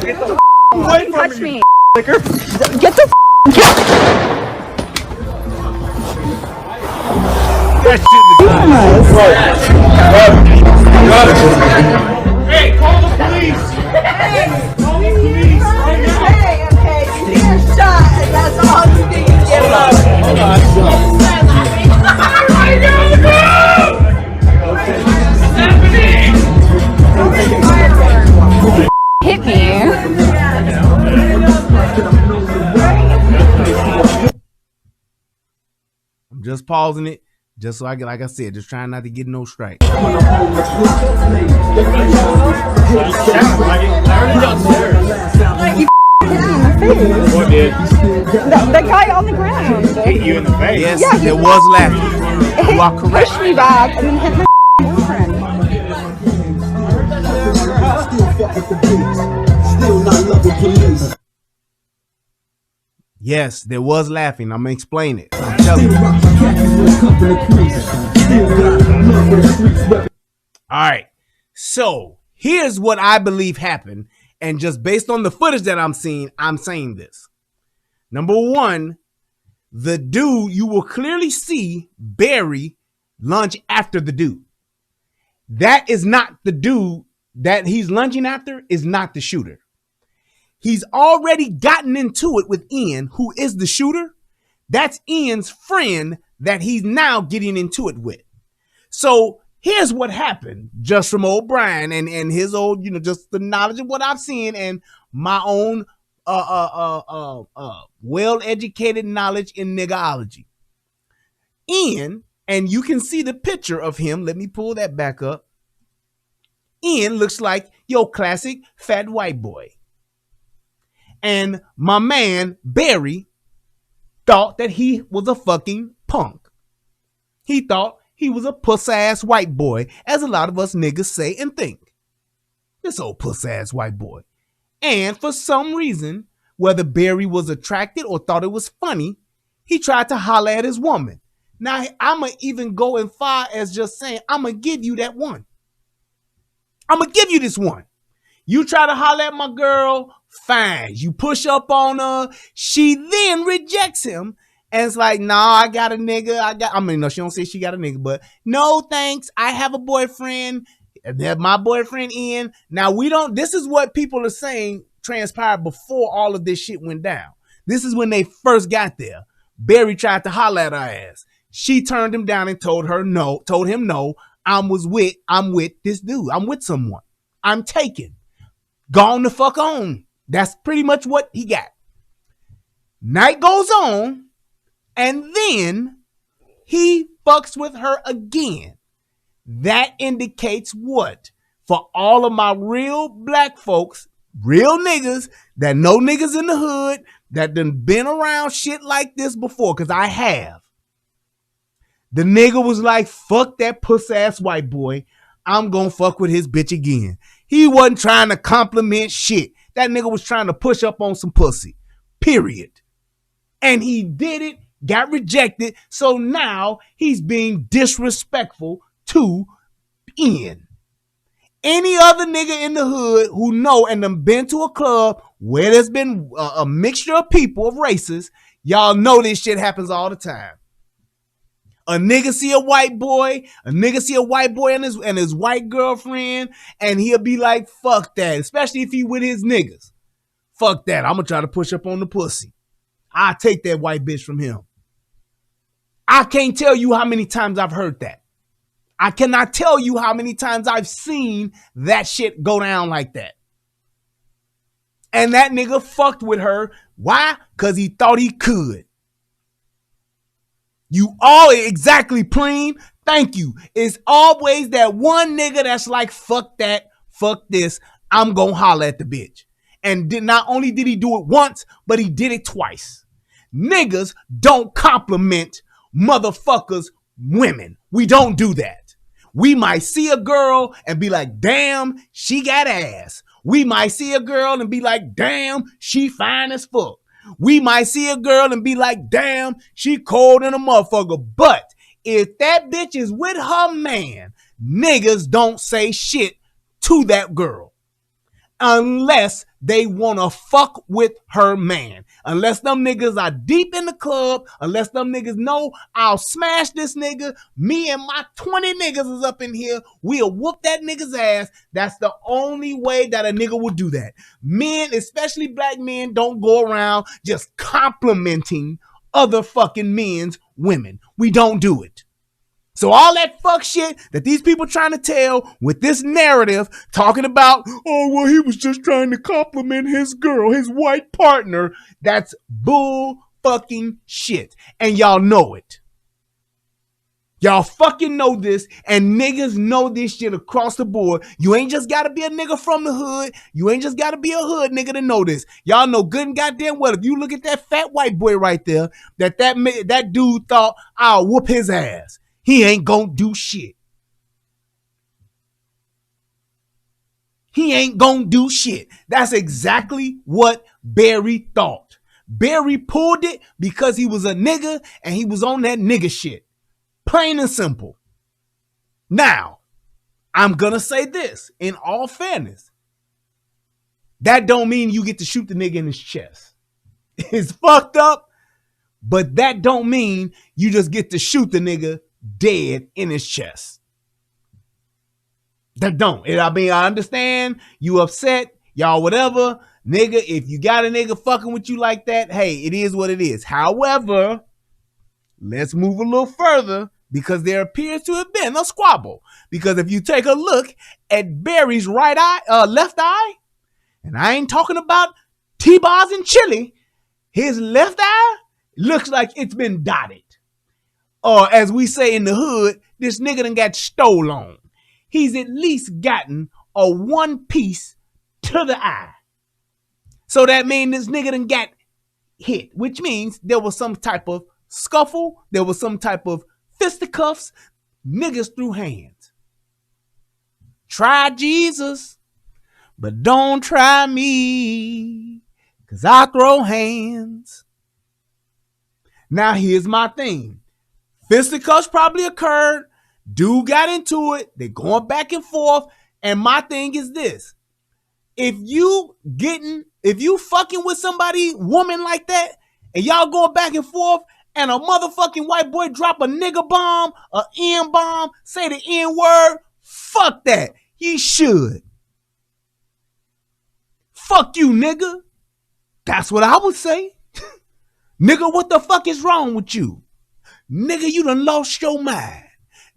Get the away from touch me. Get the Hey, call the police! Hey, call the police! Okay, you get shot, and that's all you need to get. Hit me. I'm just pausing it, just so I get, like I said, just trying not to get no strike. What did? The guy on the ground. Hit you in the face? Yes, Yeah, there was laughing. You are correct. Pushed me back and then hit my boyfriend. Still not loving police. Yes, there was laughing. I'm gonna explain it. I'm telling you. All right. So here's what I believe happened. And just based on the footage that I'm seeing, I'm saying this. Number one, the dude, you will clearly see Barry lunge after the dude. That is not the dude that he's lunging after, is not the shooter. He's already gotten into it with Ian, who is the shooter. That's Ian's friend that he's now getting into it with. So here's what happened just from old Brian and his old, just the knowledge of what I've seen and my own well-educated knowledge in niggerology. Ian, and you can see the picture of him. Let me pull that back up. Ian looks like your classic fat white boy. And my man, Barry, thought that he was a fucking punk. He thought he was a puss-ass white boy, as a lot of us niggas say and think. This old puss-ass white boy. And for some reason, whether Barry was attracted or thought it was funny, he tried to holler at his woman. Now, I'ma even go as far as just saying, I'ma give you that one. I'ma give you this one. You try to holler at my girl, fine. You push up on her. She then rejects him. And it's like, nah, I got a nigga. No, she don't say she got a nigga, but no, thanks. I have a boyfriend. My boyfriend Ian. Now this is what people are saying transpired before all of this shit went down. This is when they first got there. Barry tried to holler at her ass. She turned him down and told him no. I'm with this dude. I'm with someone. I'm taken. Gone the fuck on. That's pretty much what he got. Night goes on, and then he fucks with her again. That indicates what? For all of my real black folks, real niggas that know niggas in the hood that done been around shit like this before, because I have. The nigga was like, fuck that puss-ass white boy. I'm gonna fuck with his bitch again. He wasn't trying to compliment shit. That nigga was trying to push up on some pussy. Period. And he did it, got rejected, so now he's being disrespectful to Ian. Any other nigga in the hood who know and done been to a club where there's been a mixture of people, of races, y'all know this shit happens all the time. A nigga see a white boy and his white girlfriend, and he'll be like, fuck that, especially if he with his niggas. Fuck that, I'm gonna try to push up on the pussy. I'll take that white bitch from him. I can't tell you how many times I've heard that. I cannot tell you how many times I've seen that shit go down like that. And that nigga fucked with her. Why? Because he thought he could. You all exactly, Preem. Thank you. It's always that one nigga that's like, fuck that, fuck this. I'm gonna holler at the bitch. And not only did he do it once, but he did it twice. Niggas don't compliment motherfuckers women. We don't do that. We might see a girl and be like, damn, she got ass. We might see a girl and be like, damn, she fine as fuck. We might see a girl and be like, damn, she cold in a motherfucker. But if that bitch is with her man, niggas don't say shit to that girl. Unless they want to fuck with her man. Unless them niggas are deep in the club. Unless them niggas know I'll smash this nigga. Me and my 20 niggas is up in here. We'll whoop that nigga's ass. That's the only way that a nigga will do that. Men, especially black men, don't go around just complimenting other fucking men's women. We don't do it. So all that fuck shit that these people trying to tell with this narrative talking about, oh, well, he was just trying to compliment his girl, his white partner. That's bull fucking shit. And y'all know it. Y'all fucking know this, and niggas know this shit across the board. You ain't just gotta be a nigga from the hood. You ain't just gotta be a hood nigga to know this. Y'all know good and goddamn well, if you look at that fat white boy right there, that dude thought, I'll whoop his ass. He ain't gonna do shit. He ain't gonna do shit. That's exactly what Barry thought. Barry pulled it because he was a nigga and he was on that nigga shit. Plain and simple. Now, I'm gonna say this in all fairness. That don't mean you get to shoot the nigga in his chest. It's fucked up, but that don't mean you just get to shoot the nigga dead in his chest. That don't. I understand you upset, y'all, whatever. Nigga, if you got a nigga fucking with you like that, hey, it is what it is. However, let's move a little further because there appears to have been a squabble. Because if you take a look at Barry's left eye, and I ain't talking about T-bars and chili, his left eye looks like it's been dotted. Or as we say in the hood, this nigga done got stole on. He's at least gotten a one piece to the eye. So that means this nigga done got hit, which means there was some type of scuffle. There was some type of fisticuffs. niggas threw hands. Try Jesus, but don't try me, cause I throw hands. Now here's my thing. Fisticuffs probably occurred. Dude got into it. They're going back and forth. And my thing is this. If you fucking with somebody, woman like that, and y'all going back and forth, and a motherfucking white boy drop a nigga bomb, a N bomb, say the N word, fuck that. He should. Fuck you, nigga. That's what I would say. Nigga, what the fuck is wrong with you? Nigga, you done lost your mind.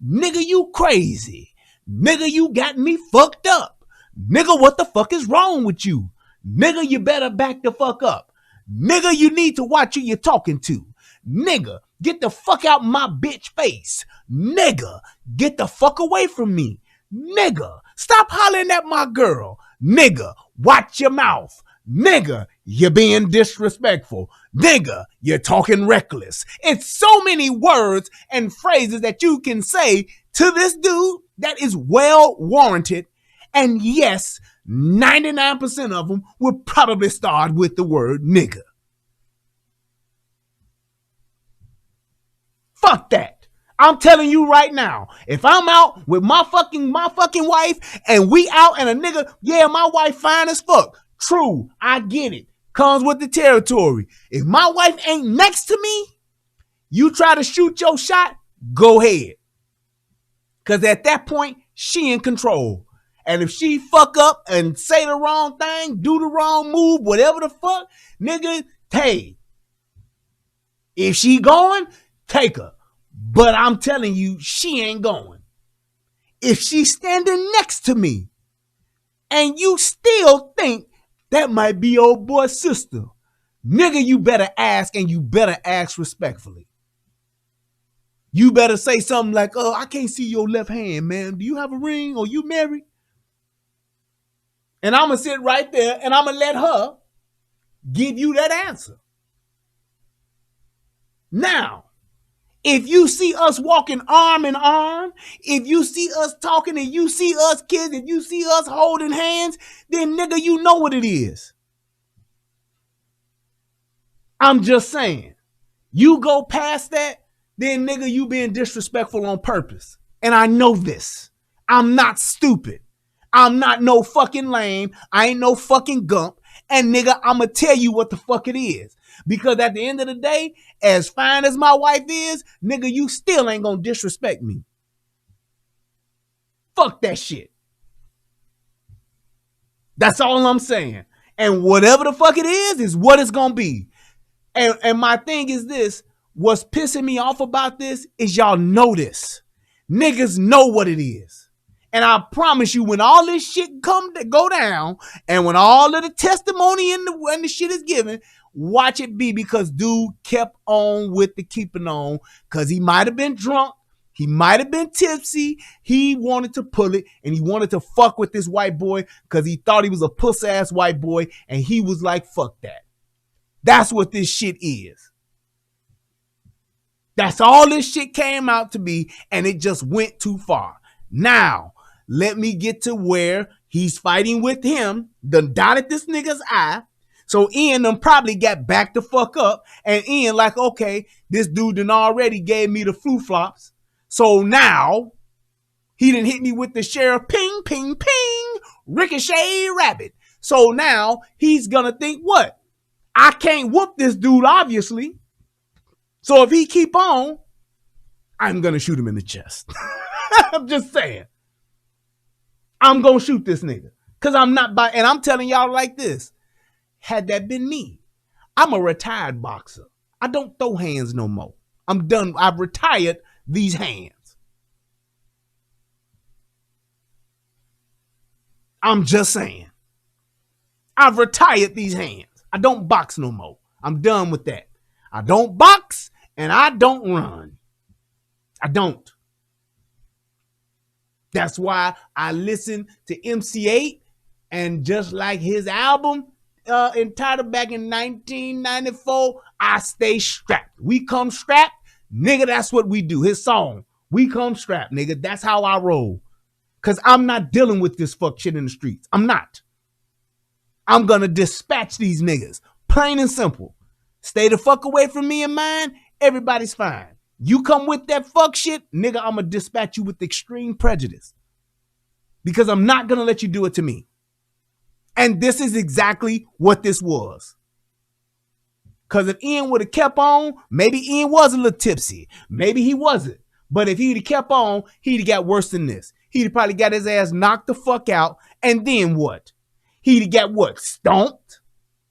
Nigga, you crazy. Nigga, you got me fucked up. Nigga, what the fuck is wrong with you? Nigga, you better back the fuck up. Nigga, you need to watch who you're talking to. Nigga, get the fuck out my bitch face. Nigga, get the fuck away from me. Nigga, stop hollering at my girl. Nigga, watch your mouth. Nigga, you're being disrespectful. Nigga, you're talking reckless. It's so many words and phrases that you can say to this dude that is well warranted. And yes, 99% of them will probably start with the word nigga. Fuck that. I'm telling you right now, if I'm out with my fucking wife and we out and a nigga, yeah, my wife fine as fuck. True, I get it. Comes with the territory. If my wife ain't next to me, you try to shoot your shot, go ahead. Because at that point, she in control. And if she fuck up and say the wrong thing, do the wrong move, whatever the fuck, nigga, hey, if she going, take her. But I'm telling you, she ain't going. If she's standing next to me and you still think that might be old boy's sister, nigga, you better ask, and you better ask respectfully. You better say something like, oh, I can't see your left hand, man. Do you have a ring or you married? And I'm going to sit right there and I'm going to let her give you that answer. Now, if you see us walking arm in arm, if you see us talking and you see us kids, if you see us holding hands, then nigga, you know what it is. I'm just saying. You go past that, then nigga, you being disrespectful on purpose. And I know this. I'm not stupid. I'm not no fucking lame. I ain't no fucking gump. And nigga, I'ma tell you what the fuck it is. Because at the end of the day, as fine as my wife is, nigga, you still ain't gonna disrespect me. Fuck that shit. That's all I'm saying. And whatever the fuck it is what it's gonna be. And my thing is this, what's pissing me off about this is y'all know this. Niggas know what it is. And I promise you, when all this shit go down, and when all of the testimony and the shit is given, watch it be, because dude kept on with the keeping on, because he might have been drunk, he might have been tipsy, he wanted to pull it, and he wanted to fuck with this white boy because he thought he was a puss-ass white boy, and he was like, fuck that. That's what this shit is. That's all this shit came out to be, and it just went too far. Now, let me get to where he's fighting with him, done dotted this nigga's eye. So Ian done probably got back the fuck up, and Ian like, okay, this dude done already gave me the flu flops. So now, he done hit me with the sheriff, ping, ping, ping, ricochet rabbit. So now, he's gonna think what? I can't whoop this dude, obviously. So if he keep on, I'm gonna shoot him in the chest. I'm just saying. I'm gonna shoot this nigga. Cause I'm not and I'm telling y'all like this. Had that been me, I'm a retired boxer. I don't throw hands no more. I'm done. I've retired these hands. I'm just saying. I've retired these hands. I don't box no more. I'm done with that. I don't box and I don't run. I don't. That's why I listen to MC8, and just like his album entitled back in 1994, I stay strapped. We come strapped, nigga, that's what we do. His song, We come strapped, nigga. That's how I roll. Because I'm not dealing with this fuck shit in the streets. I'm not. I'm going to dispatch these niggas. Plain and simple. Stay the fuck away from me and mine. Everybody's fine. You come with that fuck shit, nigga, I'm going to dispatch you with extreme prejudice. Because I'm not going to let you do it to me. And this is exactly what this was. Because if Ian would have kept on, maybe Ian was a little tipsy. Maybe he wasn't. But if he'd have kept on, he'd have got worse than this. He'd have probably got his ass knocked the fuck out. And then what? He'd have got what? Stomped?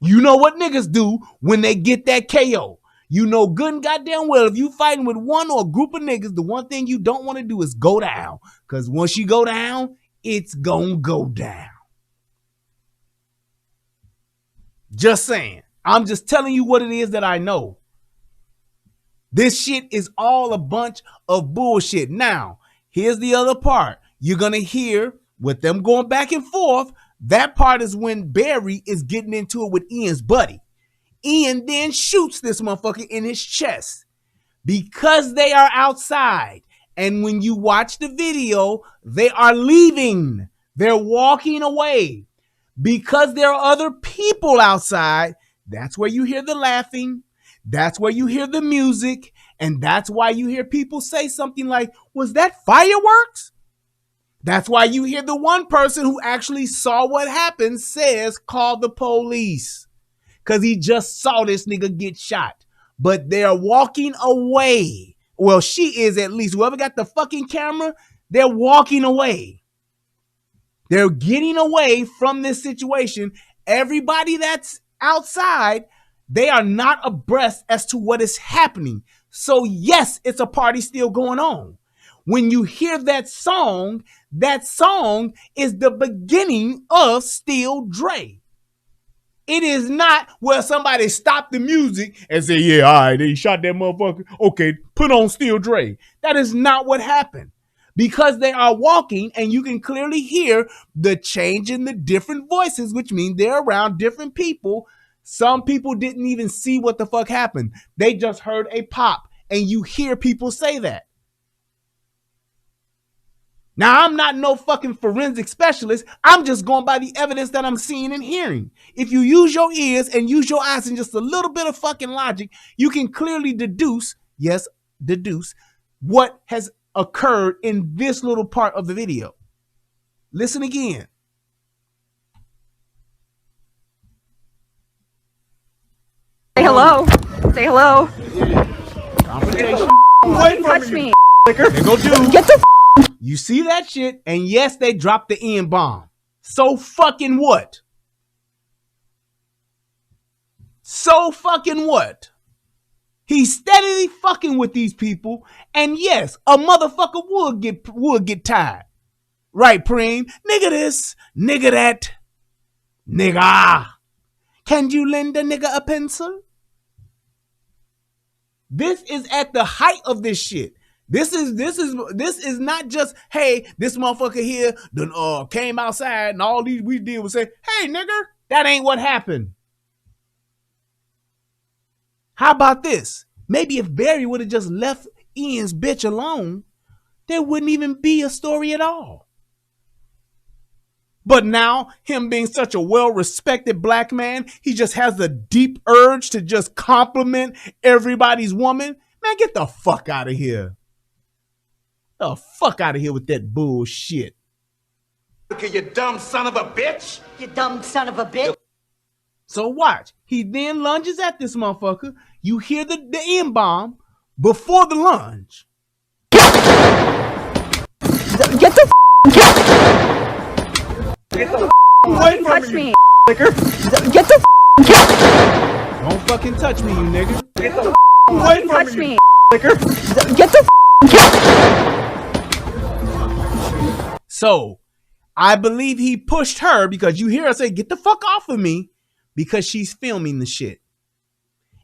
You know what niggas do when they get that KO. You know good and goddamn well if you fighting with one or a group of niggas, the one thing you don't want to do is go down. Because once you go down, it's gonna go down. Just saying. I'm just telling you what it is that I know. This shit is all a bunch of bullshit. Now, here's the other part. You're going to hear with them going back and forth. That part is when Barry is getting into it with Ian's buddy. Ian then shoots this motherfucker in his chest because they are outside. And when you watch the video, they are leaving. They're walking away because there are other people outside. That's where you hear the laughing. That's where you hear the music. And that's why you hear people say something like, was that fireworks? That's why you hear the one person who actually saw what happened says, call the police. Because he just saw this nigga get shot. But they're walking away. Well, she is at least. Whoever got the fucking camera, they're walking away. They're getting away from this situation. Everybody that's outside, they are not abreast as to what is happening. So yes, it's a party still going on. When you hear that song is the beginning of Still Dre. It is not where somebody stopped the music and say, yeah, all right, they shot that motherfucker. Okay, put on Still Dre. That is not what happened. Because they are walking and you can clearly hear the change in the different voices, which means they're around different people. Some people didn't even see what the fuck happened. They just heard a pop and you hear people say that. Now, I'm not no fucking forensic specialist. I'm just going by the evidence that I'm seeing and hearing. If you use your ears and use your eyes and just a little bit of fucking logic, you can clearly deduce what has occurred in this little part of the video. Listen again. Say hello. Say hello. Confrontation. Touch me. They go do. Get the You see that shit? And yes, they dropped the N bomb. So fucking what? So fucking what? He's steadily fucking with these people. And yes, a motherfucker would get tired. Right, Preem? Nigga this, nigga that, nigga. Can you lend a nigga a pencil? This is at the height of this shit. This is not just, hey, this motherfucker here done came outside and all these we did was say, hey, nigga, that ain't what happened. How about this? Maybe if Barry would have just left Ian's bitch alone, there wouldn't even be a story at all. But now, him being such a well-respected black man, he just has the deep urge to just compliment everybody's woman. Man, get the fuck out of here. The fuck out of here with that bullshit. Look at you dumb son of a bitch. You dumb son of a bitch. So watch. He then lunges at this motherfucker. You hear the N-bomb before the lunge. Get the away from touch me. Get the Don't fucking touch me, you nigga. Get the away from touch me. Get the So, I believe he pushed her because you hear her say, get the fuck off of me, because she's filming the shit.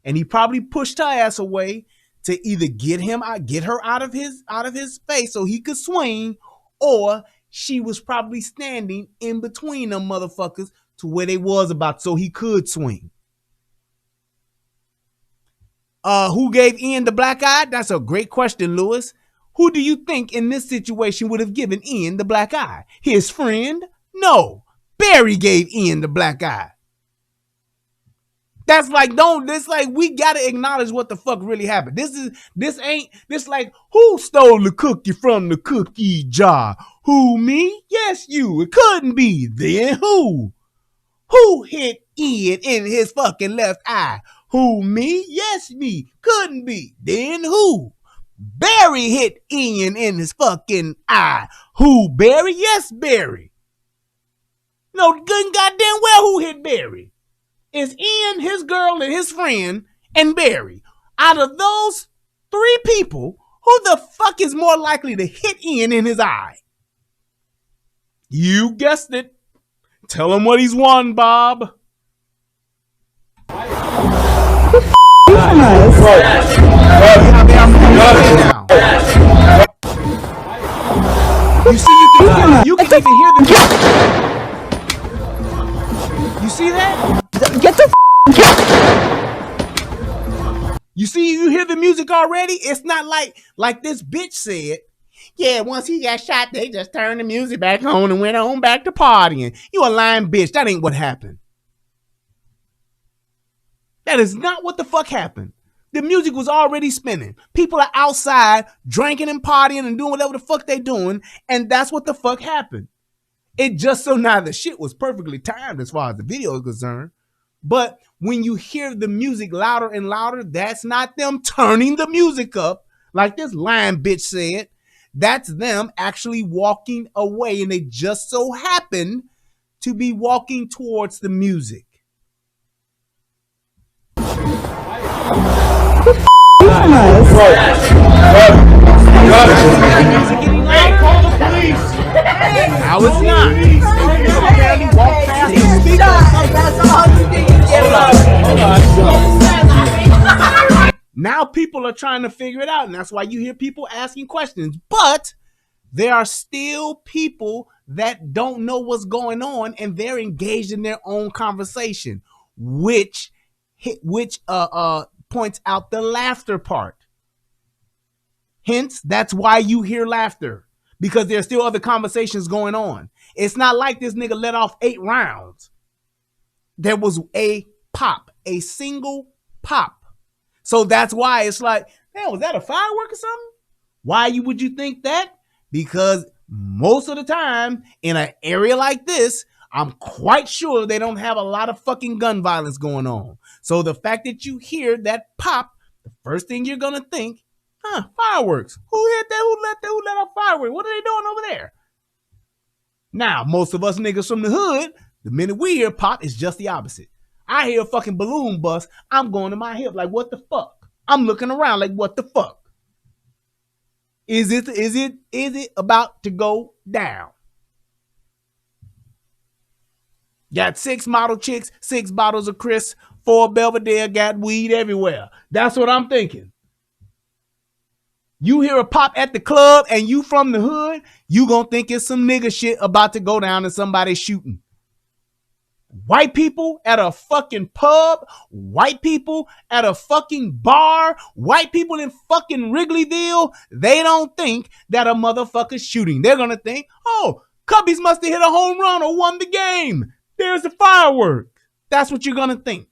And he probably pushed her ass away to either get her out of his face so he could swing, or she was probably standing in between them motherfuckers to where they was about so he could swing. Who gave Ian the black eye? That's a great question, Lewis. Who do you think in this situation would have given Ian the black eye? His friend? No. Barry gave Ian the black eye. That's like, we gotta acknowledge what the fuck really happened. This like, who stole the cookie from the cookie jar? Who, me? Yes, you. It couldn't be. Then who? Who hit Ian in his fucking left eye? Who, me? Yes, me. Couldn't be. Then who? Barry hit Ian in his fucking eye. Who, Barry? Yes, Barry. No, good goddamn well who hit Barry. It's Ian, his girl, and his friend, and Barry. Out of those three people, who the fuck is more likely to hit Ian in his eye? You guessed it. Tell him what he's won, Bob. You see, you can even hear the music. You see that? Get the You see, you hear the music already? It's not like this bitch said, yeah, once he got shot, they just turned the music back on and went on back to partying. You a lying bitch. That ain't what happened. That is not what the fuck happened. The music was already spinning. People are outside drinking and partying and doing whatever the fuck they doing, and that's what the fuck happened. It just so now the shit was perfectly timed as far as the video is concerned. But when you hear the music louder and louder, that's not them turning the music up like this lying bitch said. That's them actually walking away, and they just so happen to be walking towards the music. Now it's not. Now people are trying to figure it out, and that's why you hear people asking questions. But there are still people that don't know what's going on, and they're engaged in their own conversation, which points out the laughter part. Hence, that's why you hear laughter, because there's still other conversations going on. It's not like this nigga let off 8 rounds. There was a pop, a single pop. So that's why it's like, man, was that a firework or something? Why would you think that? Because most of the time in an area like this, I'm quite sure they don't have a lot of fucking gun violence going on. So the fact that you hear that pop, the first thing you're gonna think, fireworks. Who hit that? Who let off fireworks? What are they doing over there? Now, most of us niggas from the hood, the minute we hear pop, it's just the opposite. I hear a fucking balloon bust, I'm going to my hip like, what the fuck? I'm looking around like, what the fuck? Is it about to go down? Got 6 model chicks, 6 bottles of Chris, 4 Belvedere, got weed everywhere. That's what I'm thinking. You hear a pop at the club and you from the hood, you gonna think it's some nigga shit about to go down and somebody shooting. White people at a fucking pub, white people at a fucking bar, white people in fucking Wrigleyville, they don't think that a motherfucker's shooting. They're gonna think, oh, Cubbies must have hit a home run or won the game. There's a firework. That's what you're gonna think.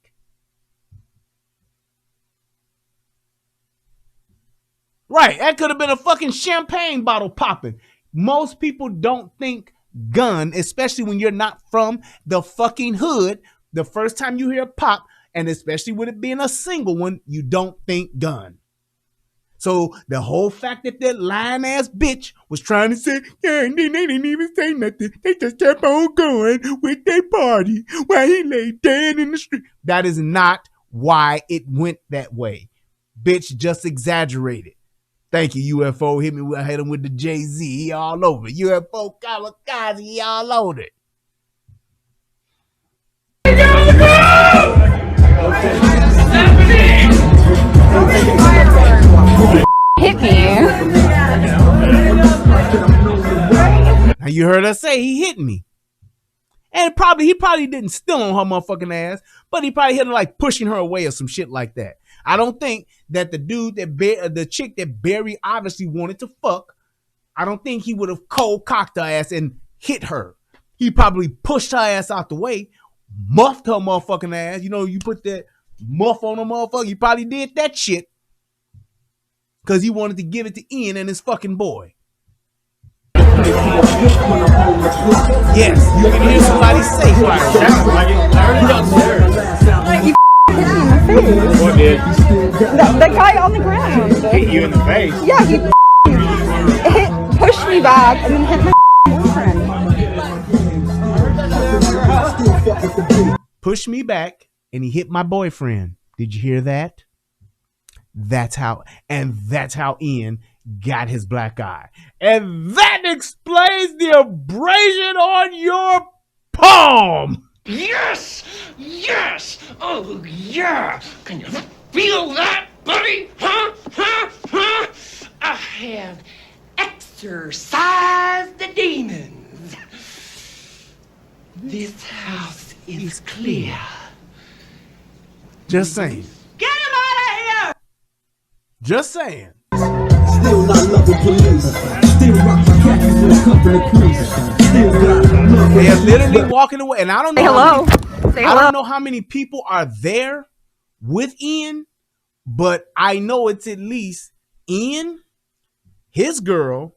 Right, that could have been a fucking champagne bottle popping. Most people don't think gun, especially when you're not from the fucking hood. The first time you hear a pop, and especially with it being a single one, you don't think gun. So the whole fact that lying ass bitch was trying to say, yeah, and they didn't even say nothing. They just kept on going with their party while he lay dead in the street. That is not why it went that way. Bitch just exaggerated. Thank you, UFO. Hit him with the Jay-Z. He all over it. UFO kamikaze, he all over it. hit me. Now you heard her say he hit me. And he probably didn't steal on her motherfucking ass, but he probably hit her like pushing her away or some shit like that. I don't think that the chick that Barry obviously wanted to fuck, I don't think he would have cold cocked her ass and hit her. He probably pushed her ass out the way, muffed her motherfucking ass. You know, you put that muff on a motherfucker. He probably did that shit because he wanted to give it to Ian and his fucking boy. Yes, you can hear somebody say He hit me in the face. What did? The guy on the ground. Hit you in the face? Yeah, he pushed me back and then hit my boyfriend. Pushed me back and he hit my boyfriend. Did you hear that? That's how Ian got his black eye. And that explains the abrasion on your palm. Yes! Yes! Oh, yeah! Can you feel that, buddy? Huh? Huh? Huh? I have exorcised the demons. This house is clear. Just saying. Get him out of here! Just saying. Still not loving police. Still rock my khakis in the company crease. Still got love. They are literally walking away, and I don't know. Say hello. I don't know how many people are there with Ian, but I know it's at least Ian, his girl,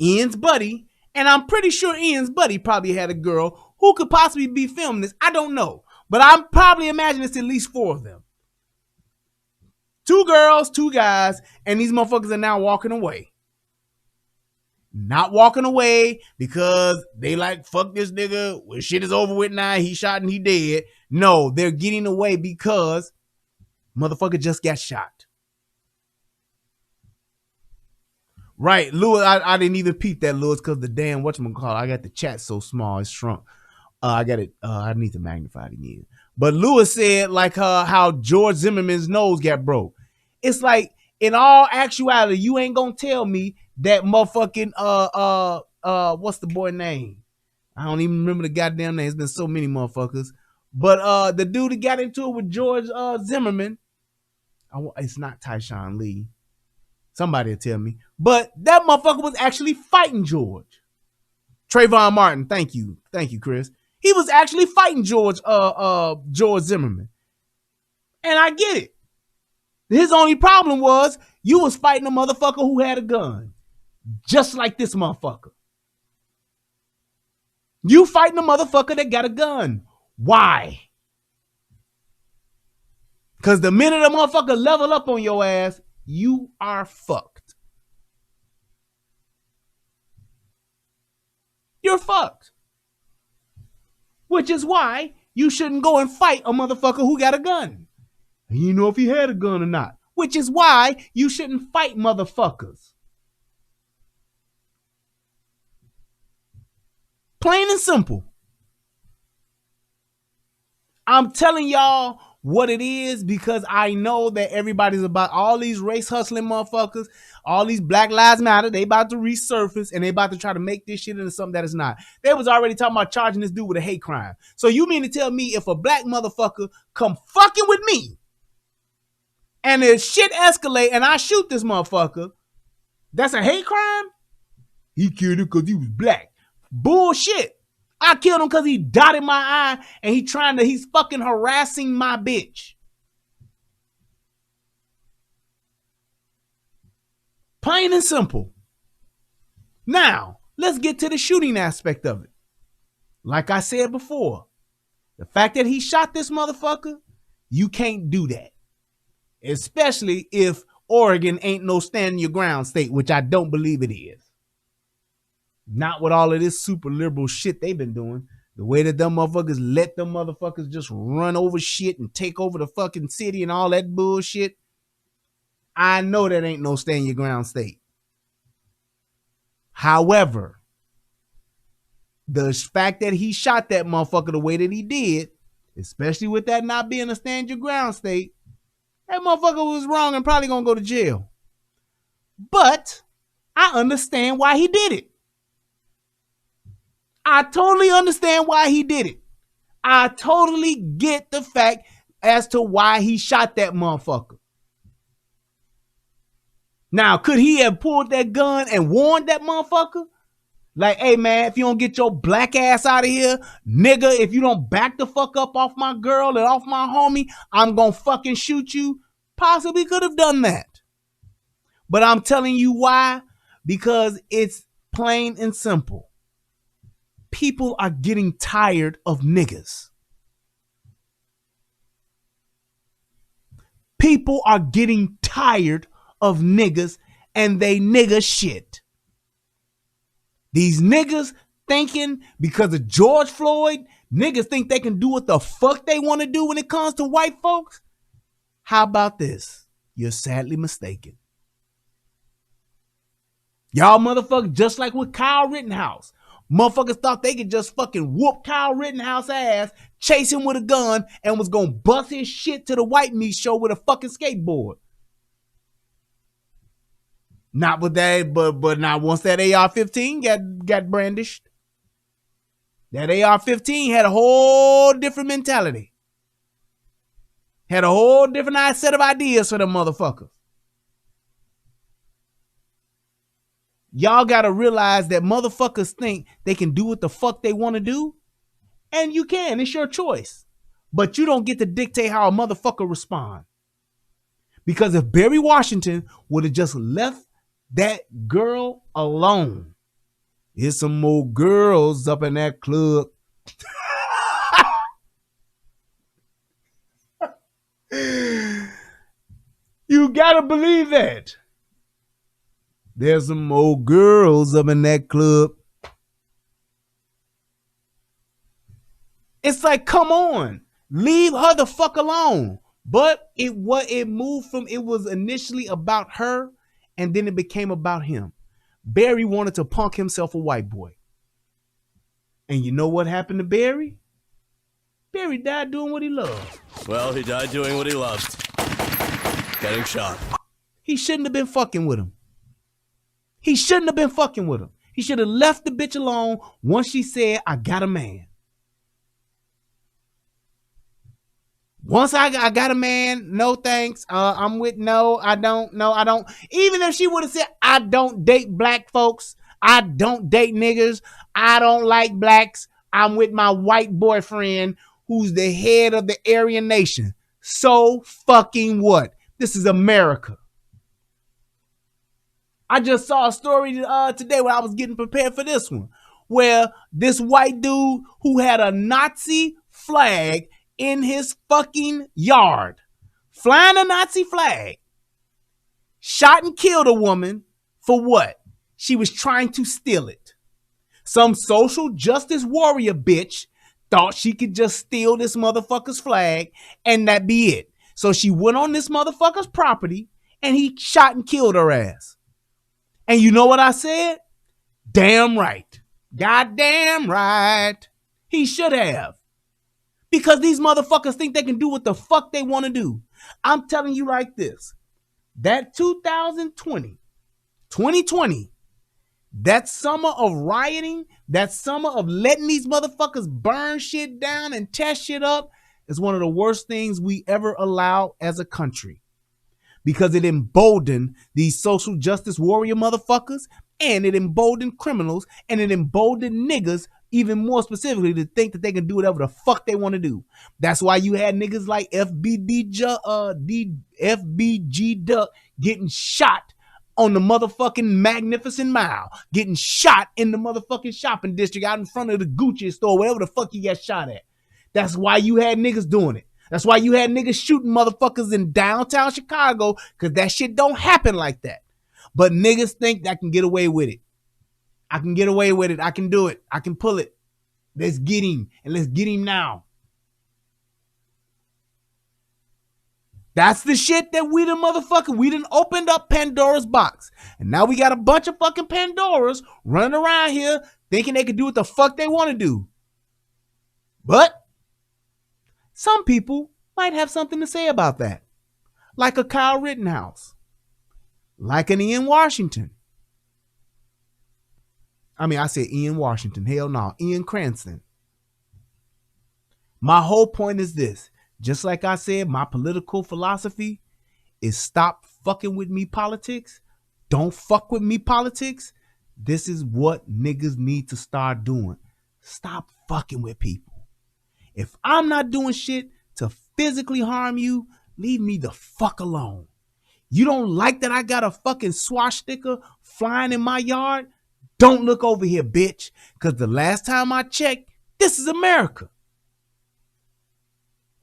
Ian's buddy, and I'm pretty sure Ian's buddy probably had a girl who could possibly be filming this. I don't know, but I'm probably imagining it's at least 4 of them. 2 girls, 2 guys, and these motherfuckers are now walking away. Not walking away because they like, fuck this nigga, well, shit is over with now, he shot and he dead. No, they're getting away because motherfucker just got shot. Right, Lewis, I didn't even peep that, Lewis, because the damn whatchamacallit, I got the chat so small, it's shrunk. I got it, I need to magnify it again. But Lewis said like how George Zimmerman's nose got broke. It's like, in all actuality, you ain't gonna tell me that motherfucking what's the boy name? I don't even remember the goddamn name. It's been so many motherfuckers. But the dude that got into it with George Zimmerman, it's not Tyshawn Lee. Somebody will tell me. But that motherfucker was actually fighting George. Trayvon Martin, thank you, Chris. He was actually fighting George Zimmerman. And I get it. His only problem was you was fighting a motherfucker who had a gun. Just like this motherfucker. You fighting a motherfucker that got a gun. Why? Because the minute a motherfucker level up on your ass, you are fucked. You're fucked. Which is why you shouldn't go and fight a motherfucker who got a gun. And you know if he had a gun or not. Which is why you shouldn't fight motherfuckers. Plain and simple. I'm telling y'all what it is because I know that everybody's about all these race hustling motherfuckers, all these Black Lives Matter, they about to resurface and they about to try to make this shit into something that is not. They was already talking about charging this dude with a hate crime. So you mean to tell me if a black motherfucker come fucking with me and the shit escalate and I shoot this motherfucker, that's a hate crime? He killed him because he was black. Bullshit. I killed him because he dotted my eye and he's fucking harassing my bitch. Plain and simple. Now, let's get to the shooting aspect of it. Like I said before, the fact that he shot this motherfucker, you can't do that. Especially if Oregon ain't no stand your ground state, which I don't believe it is. Not with all of this super liberal shit they've been doing. The way that them motherfuckers let them motherfuckers just run over shit and take over the fucking city and all that bullshit. I know that ain't no stand your ground state. However, the fact that he shot that motherfucker the way that he did, especially with that not being a stand your ground state, that motherfucker was wrong and probably gonna go to jail. But I understand why he did it. I totally understand why he did it. I totally get the fact as to why he shot that motherfucker. Now, could he have pulled that gun and warned that motherfucker? Like, hey, man, if you don't get your black ass out of here, nigga, if you don't back the fuck up off my girl and off my homie, I'm gonna fucking shoot you. Possibly could have done that. But I'm telling you why. Because it's plain and simple. People are getting tired of niggas. People are getting tired of niggas and they nigga shit. These niggas thinking because of George Floyd, niggas think they can do what the fuck they want to do when it comes to white folks. How about this? You're sadly mistaken. Y'all motherfuckers, just like with Kyle Rittenhouse. Motherfuckers thought they could just fucking whoop Kyle Rittenhouse ass, chase him with a gun, and was gonna bust his shit to the white meat show with a fucking skateboard. Not with that, but not once that AR-15 got brandished. That AR-15 had a whole different mentality. Had a whole different set of ideas for them motherfuckers. Y'all gotta realize that motherfuckers think they can do what the fuck they want to do. And you can, it's your choice. But you don't get to dictate how a motherfucker respond. Because if Barry Washington would have just left that girl alone, there's some more girls up in that club. You gotta believe that. There's some more girls up in that club. It's like, come on, leave her the fuck alone. But it moved from, it was initially about her, and then it became about him. Barry wanted to punk himself a white boy. And you know what happened to Barry? Barry died doing what he loved. Well, he died doing what he loved. Getting shot. He shouldn't have been fucking with him. He shouldn't have been fucking with him. He should have left the bitch alone once she said, I got a man. Once I got a man, no thanks. I'm with no, I don't. Even if she would have said, I don't date black folks. I don't date niggas. I don't like blacks. I'm with my white boyfriend who's the head of the Aryan nation. So fucking what? This is America. I just saw a story today when I was getting prepared for this one, where this white dude who had a Nazi flag in his fucking yard, flying a Nazi flag, shot and killed a woman for what? She was trying to steal it. Some social justice warrior bitch thought she could just steal this motherfucker's flag and that be it. So she went on this motherfucker's property and he shot and killed her ass. And you know what I said? Damn right. Goddamn right. He should have. Because these motherfuckers think they can do what the fuck they want to do. I'm telling you like this. That 2020, that summer of rioting, that summer of letting these motherfuckers burn shit down and tear shit up is one of the worst things we ever allow as a country. Because it emboldened these social justice warrior motherfuckers, and it emboldened criminals, and it emboldened niggas even more specifically to think that they can do whatever the fuck they want to do. That's why you had niggas like FBG Duck getting shot on the motherfucking Magnificent Mile, getting shot in the motherfucking shopping district out in front of the Gucci store, wherever the fuck he got shot at. That's why you had niggas doing it. That's why you had niggas shooting motherfuckers in downtown Chicago, because that shit don't happen like that. But niggas think I can get away with it. I can get away with it. I can do it. I can pull it. Let's get him, and let's get him now. That's the shit that we done opened up Pandora's box. And now we got a bunch of fucking Pandoras running around here thinking they can do what the fuck they want to do. But some people might have something to say about that. Like a Kyle Rittenhouse. Like an Ian Washington. I said Ian Washington. Hell no. Ian Cranston. My whole point is this. Just like I said, my political philosophy is stop fucking with me politics. don't fuck with me politics, this is what niggas need to start doing. Stop fucking with people. If I'm not doing shit to physically harm you, leave me the fuck alone. You don't like that I got a fucking swastika flying in my yard? Don't look over here, bitch. Because the last time I checked, this is America.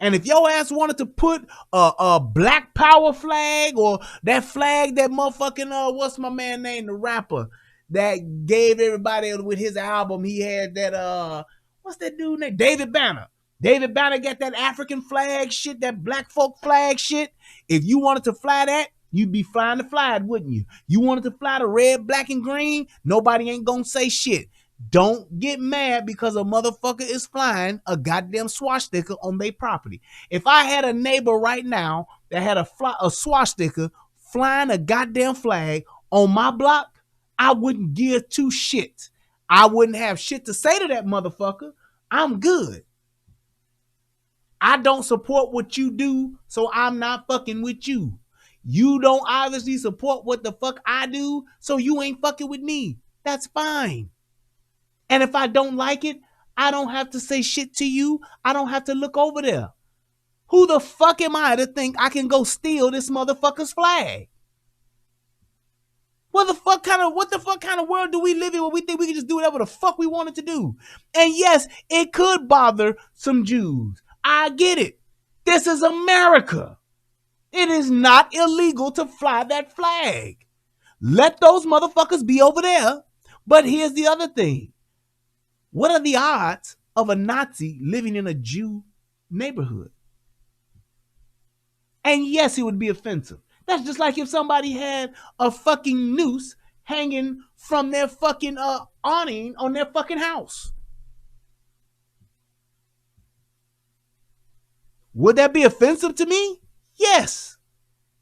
And if your ass wanted to put a Black Power flag or that flag that motherfucking, what's my man name, the rapper, that gave everybody with his album, he had that, what's that dude name? David Banner. David Banner got that African flag shit, that black folk flag shit. If you wanted to fly that, you'd be flying the flag, wouldn't you? You wanted to fly the red, black, and green, nobody ain't gonna say shit. Don't get mad because a motherfucker is flying a goddamn swastika on their property. If I had a neighbor right now that had a swastika flying a goddamn flag on my block, I wouldn't give two shits. I wouldn't have shit to say to that motherfucker. I'm good. I don't support what you do, so I'm not fucking with you. You don't obviously support what the fuck I do, so you ain't fucking with me. That's fine. And if I don't like it, I don't have to say shit to you. I don't have to look over there. Who the fuck am I to think I can go steal this motherfucker's flag? What the fuck kind of world do we live in where we think we can just do whatever the fuck we wanted to do? And yes, it could bother some Jews. I get it. This is America. It is not illegal to fly that flag. Let those motherfuckers be over there. But here's the other thing. What are the odds of a Nazi living in a Jew neighborhood? And yes, it would be offensive. That's just like if somebody had a fucking noose hanging from their fucking awning on their fucking house. Would that be offensive to me? Yes.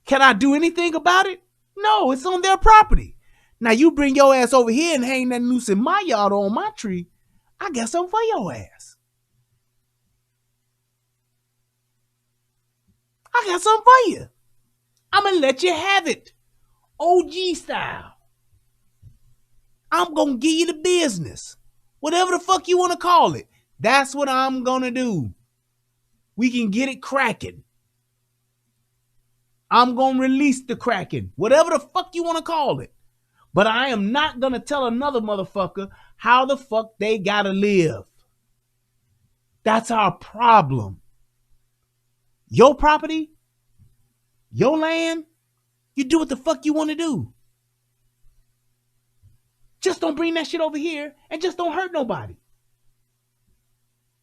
Can I do anything about it? No, it's on their property. Now you bring your ass over here and hang that noose in my yard or on my tree, I got something for your ass. I got something for you. I'm going to let you have it. OG style. I'm going to give you the business. Whatever the fuck you want to call it. That's what I'm going to do. We can get it cracking. I'm going to release the cracking. Whatever the fuck you want to call it. But I am not going to tell another motherfucker how the fuck they got to live. That's our problem. Your property, your land, you do what the fuck you want to do. Just don't bring that shit over here and just don't hurt nobody.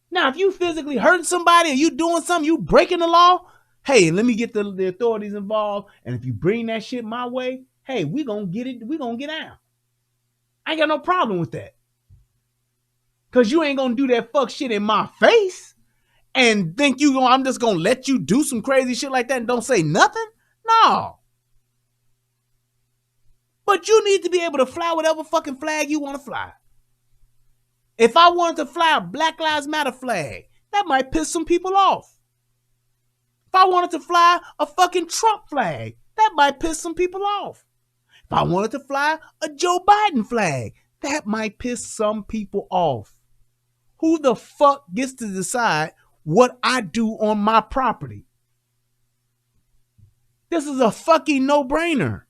Now, if you physically hurting somebody or you doing something, you breaking the law, hey, let me get the authorities involved. And if you bring that shit my way, hey, we gonna get it. We gonna get out. I ain't got no problem with that. Cause you ain't gonna do that fuck shit in my face and think I'm just gonna let you do some crazy shit like that and don't say nothing? No. But you need to be able to fly whatever fucking flag you want to fly. If I wanted to fly a Black Lives Matter flag, that might piss some people off. If I wanted to fly a fucking Trump flag, that might piss some people off. If I wanted to fly a Joe Biden flag, that might piss some people off. Who the fuck gets to decide what I do on my property? This is a fucking no-brainer.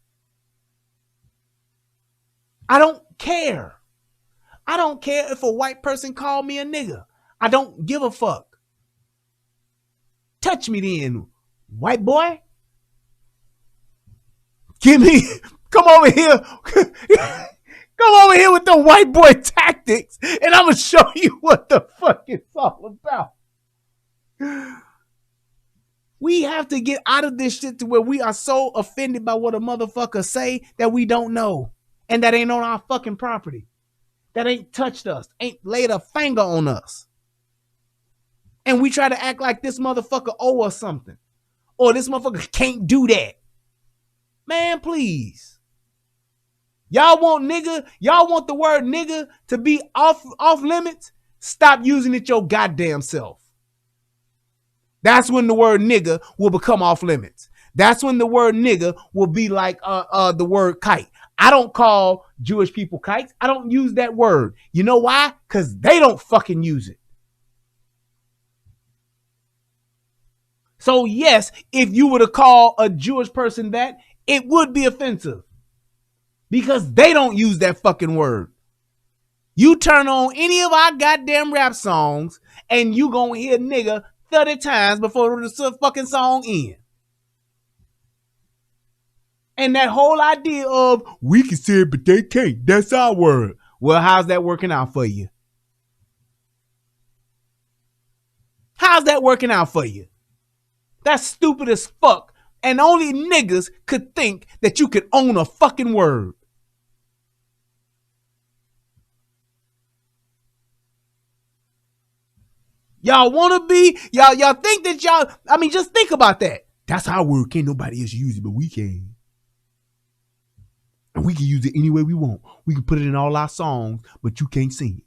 I don't care. I don't care if a white person call me a nigga. I don't give a fuck. Touch me then, white boy. Come over here. Come over here with the white boy tactics, and I'm going to show you what the fuck it's all about. We have to get out of this shit to where we are so offended by what a motherfucker say that we don't know. And that ain't on our fucking property. That ain't touched us. Ain't laid a finger on us. And we try to act like this motherfucker owe us something. Or this motherfucker can't do that. Man, please. Y'all want the word nigga to be off limits? Stop using it your goddamn self. That's when the word nigga will become off limits. That's when the word nigga will be like the word kite. I don't call Jewish people kikes. I don't use that word. You know why? Because they don't fucking use it. So yes, if you were to call a Jewish person that, it would be offensive. Because they don't use that fucking word. You turn on any of our goddamn rap songs and you gonna hear nigga 30 times before the fucking song ends. And that whole idea of we can say it, but they can't. That's our word. Well, how's that working out for you? How's that working out for you? That's stupid as fuck. And only niggas could think that you could own a fucking word. Y'all want to be? Y'all think that y'all, I mean, just think about that. That's our word. Can't nobody else use it, but we can. And we can use it any way we want. We can put it in all our songs, but you can't sing it.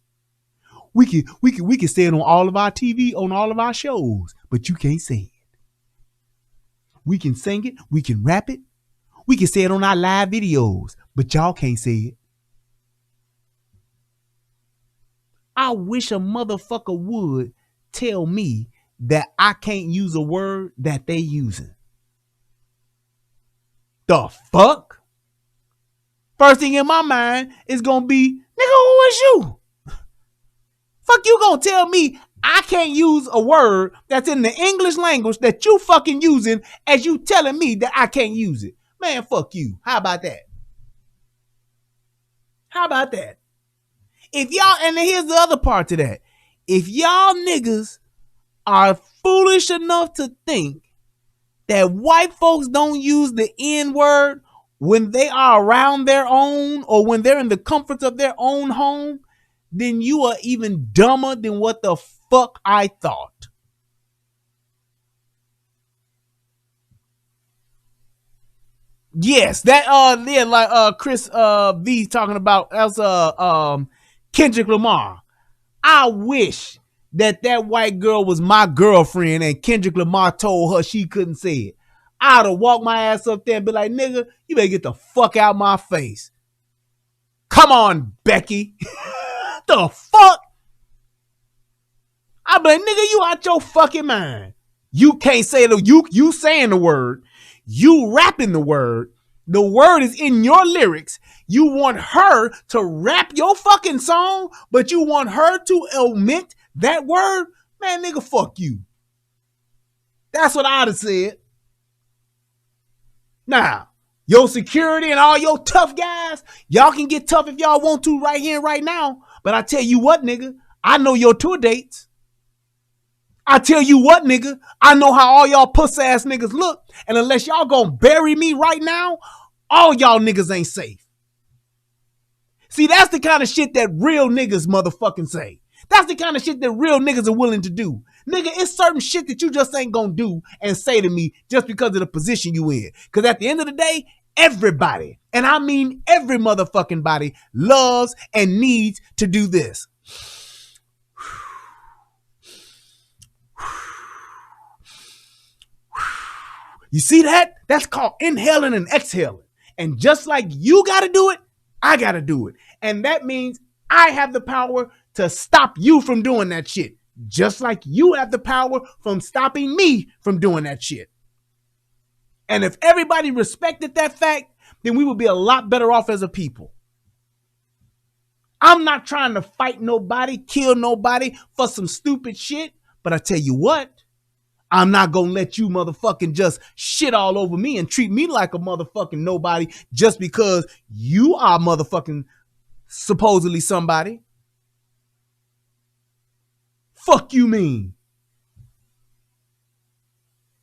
We can say it on all of our TV, on all of our shows, but you can't say it. We can sing it. We can rap it. We can say it on our live videos, but y'all can't say it. I wish a motherfucker would tell me that I can't use a word that they using. The fuck? First thing in my mind is gonna be, nigga, who is you? Fuck you gonna tell me I can't use a word that's in the English language that you fucking using as you telling me that I can't use it. Man, fuck you. How about that? How about that? If y'all, and here's the other part to that. If y'all niggas are foolish enough to think that white folks don't use the N-word when they are around their own or when they're in the comforts of their own home, then you are even dumber than what the fuck I thought. Yes, that yeah, like Chris V talking about as Kendrick Lamar. I wish that white girl was my girlfriend and Kendrick Lamar told her she couldn't say it. I'd have walked my ass up there and be like, nigga, you better get the fuck out my face. Come on, Becky. The fuck? I'd be like, nigga, you out your fucking mind. You can't say it. You saying the word. You rapping the word. The word is in your lyrics. You want her to rap your fucking song, but you want her to omit that word? Man, nigga, fuck you. That's what I'd have said. Now, your security and all your tough guys, y'all can get tough if y'all want to right here and right now. But I tell you what, nigga, I know your tour dates. I tell you what, nigga, I know how all y'all pussy ass niggas look. And unless y'all gonna bury me right now, all y'all niggas ain't safe. See, that's the kind of shit that real niggas motherfucking say. That's the kind of shit that real niggas are willing to do. Nigga, it's certain shit that you just ain't gonna do and say to me just because of the position you in. Because at the end of the day, everybody, and I mean every motherfucking body, loves and needs to do this. You see that? That's called inhaling and exhaling. And just like you got to do it, I got to do it. And that means I have the power to stop you from doing that shit. Just like you have the power from stopping me from doing that shit. And if everybody respected that fact, then we would be a lot better off as a people. I'm not trying to fight nobody, kill nobody for some stupid shit. But I tell you what, I'm not going to let you motherfucking just shit all over me and treat me like a motherfucking nobody just because you are motherfucking supposedly somebody. Fuck you mean?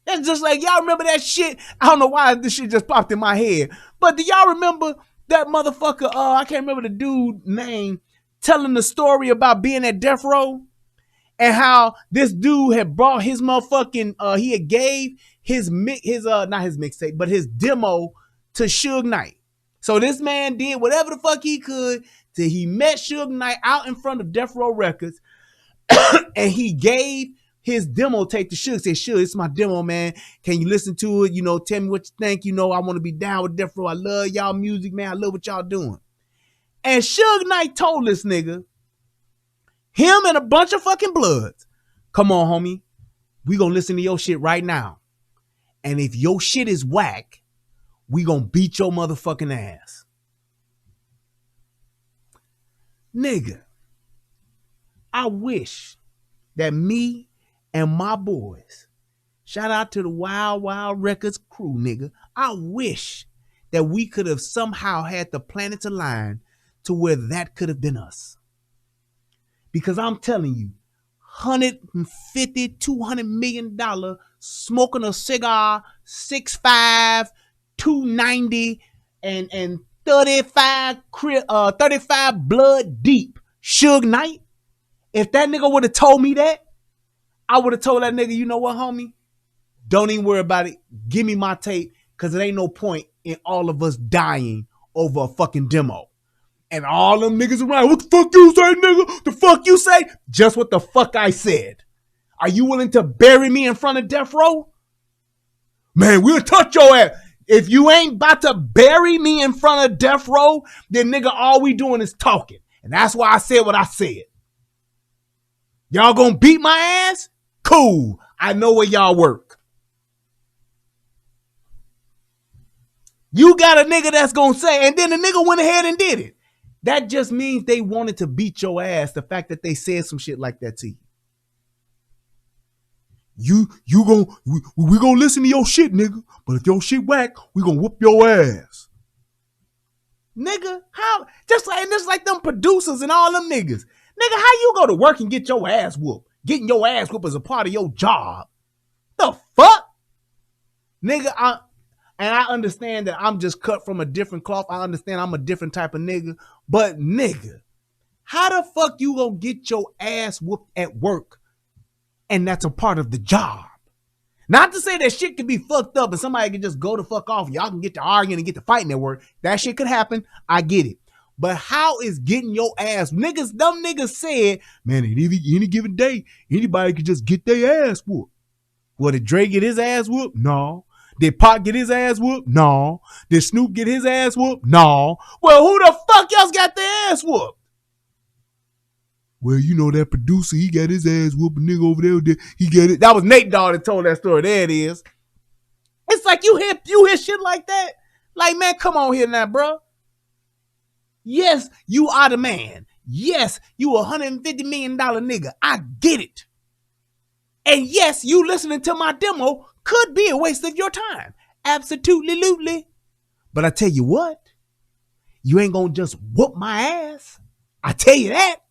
That's just like, y'all remember that shit? I don't know why this shit just popped in my head. But do y'all remember that motherfucker, I can't remember the dude's name, telling the story about being at death row? And how this dude had brought his motherfucking, he had gave his not his mixtape, but his demo to Suge Knight. So this man did whatever the fuck he could till he met Suge Knight out in front of Death Row Records. And he gave his demo tape to Suge. Said, Suge, it's my demo, man. Can you listen to it? You know, tell me what you think. You know, I want to be down with Death Row. I love y'all music, man. I love what y'all doing. And Suge Knight told this nigga, him and a bunch of fucking Bloods, come on, homie. We gonna listen to your shit right now. And if your shit is whack, we gonna beat your motherfucking ass. Nigga, I wish that me and my boys, shout out to the Wild Wild Records crew, nigga. I wish that we could have somehow had the planets align to where that could have been us. Because I'm telling you, $150, $200 million smoking a cigar, 6'5", 290, and 35 blood deep. Suge Knight. If that nigga would have told me that, I would have told that nigga, you know what, homie? Don't even worry about it. Give me my tape, because it ain't no point in all of us dying over a fucking demo. And all them niggas around, what the fuck you say, nigga? The fuck you say? Just what the fuck I said. Are you willing to bury me in front of Death Row? Man, we'll touch your ass. If you ain't about to bury me in front of Death Row, then nigga, all we doing is talking. And that's why I said what I said. Y'all gonna beat my ass? Cool. I know where y'all work. You got a nigga that's gonna say, and then the nigga went ahead and did it. That just means they wanted to beat your ass, the fact that they said some shit like that to you. We gonna listen to your shit, nigga. But if your shit whack, we gonna whoop your ass. Nigga, how? Just like them producers and all them niggas. Nigga, how you go to work and get your ass whooped? Getting your ass whooped is a part of your job. The fuck? Nigga, I understand that I'm just cut from a different cloth. I understand I'm a different type of nigga. But nigga, how the fuck you gonna get your ass whooped at work and that's a part of the job? Not to say that shit could be fucked up and somebody can just go to fuck off. Y'all can get to arguing and get to fighting at work. That shit could happen. I get it. But how is getting your ass? Niggas, them niggas said, man, any given day, anybody could just get their ass whooped. Well, did Dre get his ass whooped? No. Did Pac get his ass whooped? No. Did Snoop get his ass whooped? No. Well, who the fuck else got their ass whooped? Well, you know that producer, he got his ass whooped. A nigga over there, he got it. That was Nate Dogg that told that story. There it is. It's like you hear shit like that. Like, man, come on here now, bro. Yes, you are the man. Yes, you $150 million nigga. I get it. And yes, you listening to my demo could be a waste of your time. Absolutely. But I tell you what, you ain't gonna just whoop my ass. I tell you that.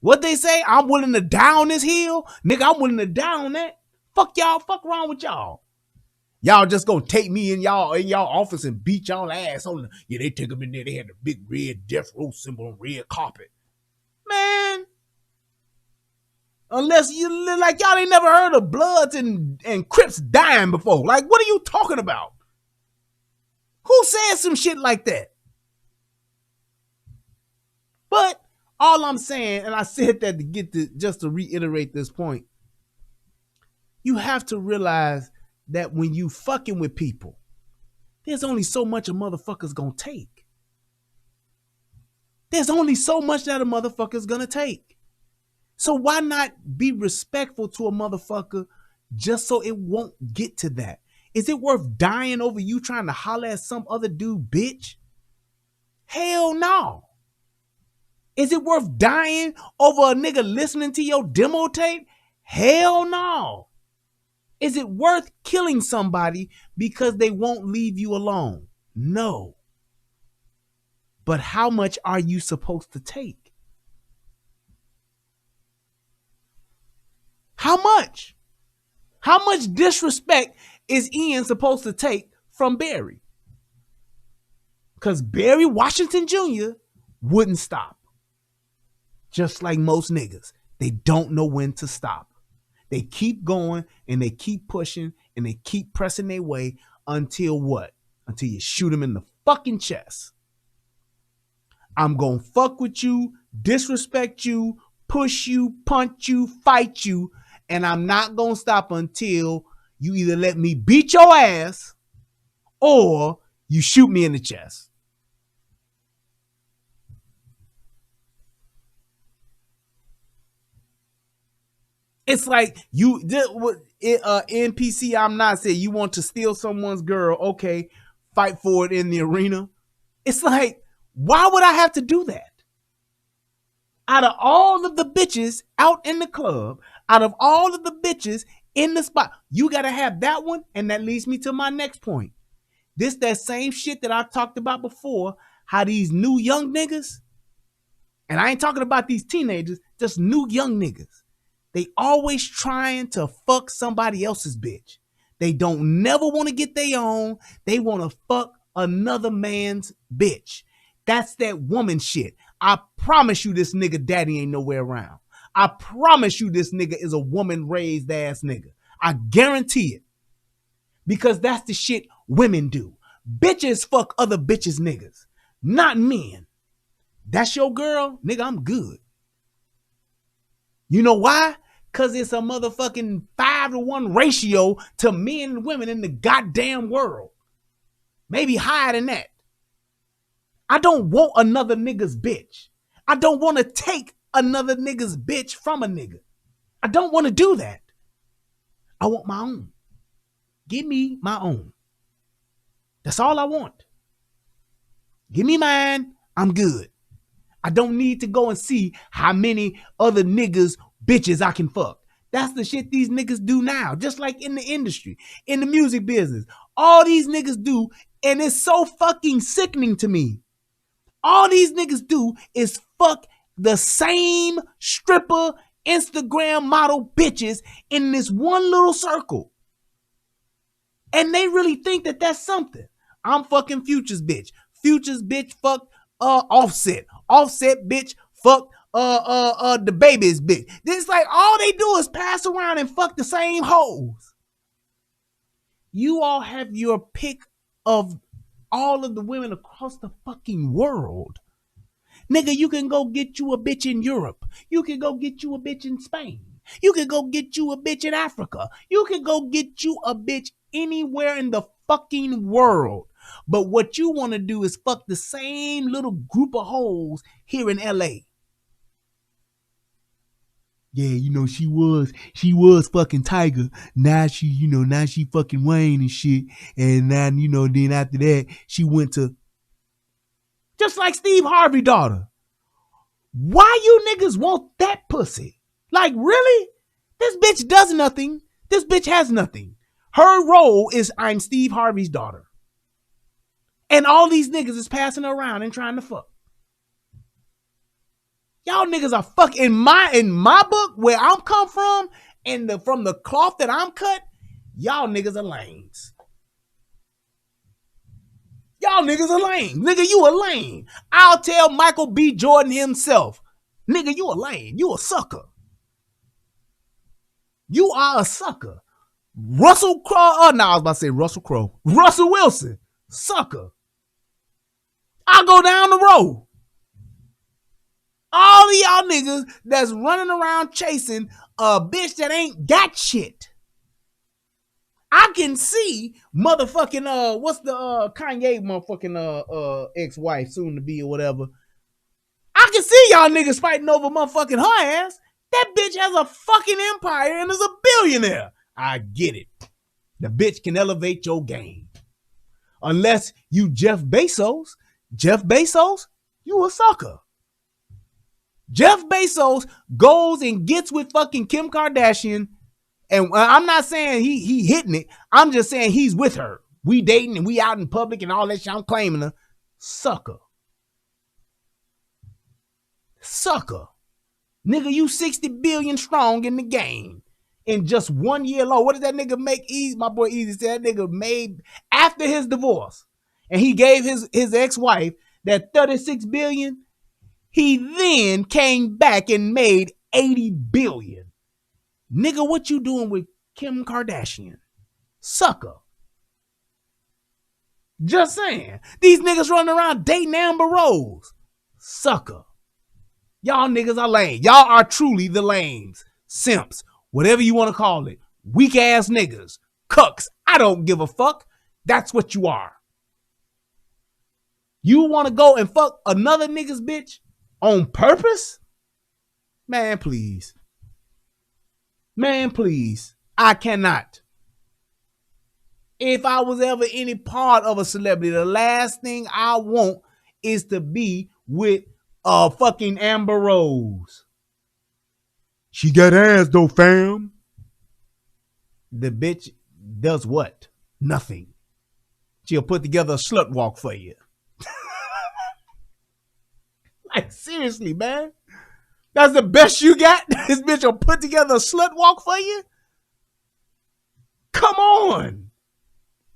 What they say, I'm willing to down this hill. Nigga, I'm willing to down that. Fuck y'all, fuck wrong with y'all. Y'all just gonna take me in y'all office and beat y'all ass on the, yeah, they took them in there, they had the big red Death Row symbol on red carpet. Man. Unless you like y'all ain't never heard of Bloods and Crips dying before. Like, what are you talking about? Who said some shit like that? But all I'm saying, and I said that to get to just to reiterate this point, you have to realize that when you fucking with people, there's only so much a motherfucker's gonna take. There's only so much that a motherfucker's gonna take. So why not be respectful to a motherfucker just so it won't get to that? Is it worth dying over you trying to holler at some other dude, bitch? Hell no. Is it worth dying over a nigga listening to your demo tape? Hell no. Is it worth killing somebody because they won't leave you alone? No. But how much are you supposed to take? How much? How much disrespect is Ian supposed to take from Barry? Because Barry Washington Jr. wouldn't stop. Just like most niggas. They don't know when to stop. They keep going and they keep pushing and they keep pressing their way until what? Until you shoot them in the fucking chest. I'm going to fuck with you, disrespect you, push you, punch you, fight you, and I'm not gonna stop until you either let me beat your ass or you shoot me in the chest. It's like you NPC I'm not saying you want to steal someone's girl, okay, fight for it in the arena. It's like, why would I have to do that? Out of all of the bitches out in the club, out of all of the bitches in the spot, you got to have that one. And that leads me to my next point. That same shit that I talked about before, how these new young niggas, and I ain't talking about these teenagers, just new young niggas, they always trying to fuck somebody else's bitch. They don't never want to get their own. They want to fuck another man's bitch. That's that woman shit. I promise you this nigga daddy ain't nowhere around. I promise you this nigga is a woman raised ass nigga. I guarantee it. Because that's the shit women do. Bitches fuck other bitches niggas, not men. That's your girl? Nigga, I'm good. You know why? Because it's a motherfucking 5-to-1 ratio to men and women in the goddamn world. Maybe higher than that. I don't want another nigga's bitch. I don't want to take another nigga's bitch from a nigga. I don't want to do that. I want my own. Give me my own. That's all I want. Give me mine. I'm good. I don't need to go and see how many other niggas bitches I can fuck. That's the shit these niggas do now. Just like in the industry, in the music business. All these niggas do, and it's so fucking sickening to me. All these niggas do is fuck the same stripper, Instagram model bitches in this one little circle. And they really think that that's something. I'm fucking Future's bitch. Future's bitch fuck Offset. Offset bitch fuck the baby's bitch. It's like all they do is pass around and fuck the same hoes. You all have your pick of all of the women across the fucking world. Nigga, you can go get you a bitch in Europe. You can go get you a bitch in Spain. You can go get you a bitch in Africa. You can go get you a bitch anywhere in the fucking world. But what you want to do is fuck the same little group of hoes here in LA. Yeah, you know, she was fucking Tiger. Now she fucking Wayne and shit. And now, then after that, she went to, just like Steve Harvey's daughter. Why you niggas want that pussy? Like, really? This bitch does nothing. This bitch has nothing. Her role is I'm Steve Harvey's daughter. And all these niggas is passing her around and trying to fuck. Y'all niggas are fucking in my book where I'm come from and from the cloth that I'm cut, y'all niggas are lames. Y'all niggas are lame. Nigga, you a lame. I'll tell Michael B. Jordan himself. Nigga, you a lame. You a sucker. You are a sucker. Russell Crowe. I was about to say Russell Crowe. Russell Wilson. Sucker. I'll go down the road. All of y'all niggas that's running around chasing a bitch that ain't got shit. I can see motherfucking what's the Kanye motherfucking ex-wife soon to be or whatever. I can see y'all niggas fighting over motherfucking her ass. That bitch has a fucking empire and is a billionaire. I get it. The bitch can elevate your game. Unless you Jeff Bezos. Jeff Bezos, you a sucker. Jeff Bezos goes and gets with fucking Kim Kardashian. And I'm not saying he hitting it. I'm just saying he's with her. We dating and we out in public and all that shit. I'm claiming her. Sucker. Sucker. Nigga, you 60 billion strong in the game. In just 1 year low. What did that nigga make? My boy Easy said that nigga made after his divorce. And he gave his ex-wife that 36 billion. He then came back and made 80 billion. Nigga, what you doing with Kim Kardashian? Sucker. Just saying. These niggas running around dating Amber Rose. Sucker. Y'all niggas are lame. Y'all are truly the lames, simps, whatever you want to call it. Weak ass niggas, cucks. I don't give a fuck. That's what you are. You want to go and fuck another nigga's bitch on purpose? Man, please. Man, please. I cannot. If I was ever any part of a celebrity, the last thing I want is to be with fucking Amber Rose. She got ass though, fam. The bitch does what? Nothing. She'll put together a slut walk for you. Like, seriously, man. That's the best you got? This bitch will put together a slut walk for you? Come on.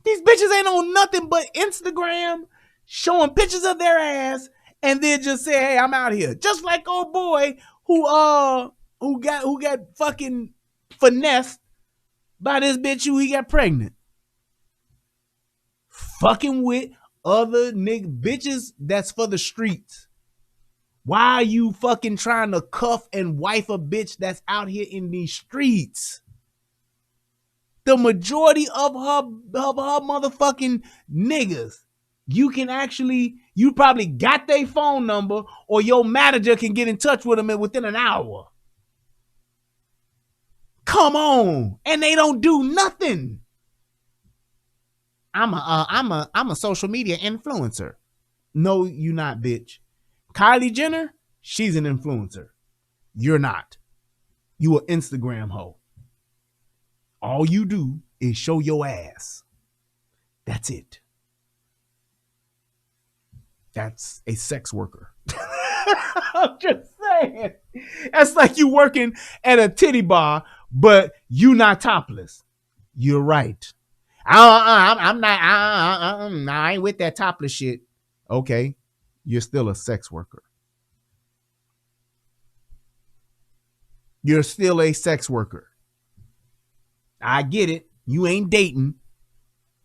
These bitches ain't on nothing but Instagram showing pictures of their ass and then just say, hey, I'm out here. Just like old boy who got fucking finessed by this bitch who he got pregnant. Fucking with other bitches that's for the streets. Why are you fucking trying to cuff and wife a bitch that's out here in these streets? The majority of her motherfucking niggas, you probably got their phone number or your manager can get in touch with them within an hour. Come on. And they don't do nothing. I'm a social media influencer. No, you not, bitch. Kylie Jenner, she's an influencer. You're not. You an Instagram hoe. All you do is show your ass. That's it. That's a sex worker. I'm just saying. That's like you working at a titty bar, but you not topless. You're right. I'm not. I ain't with that topless shit. Okay. You're still a sex worker. You're still a sex worker. I get it. You ain't dating.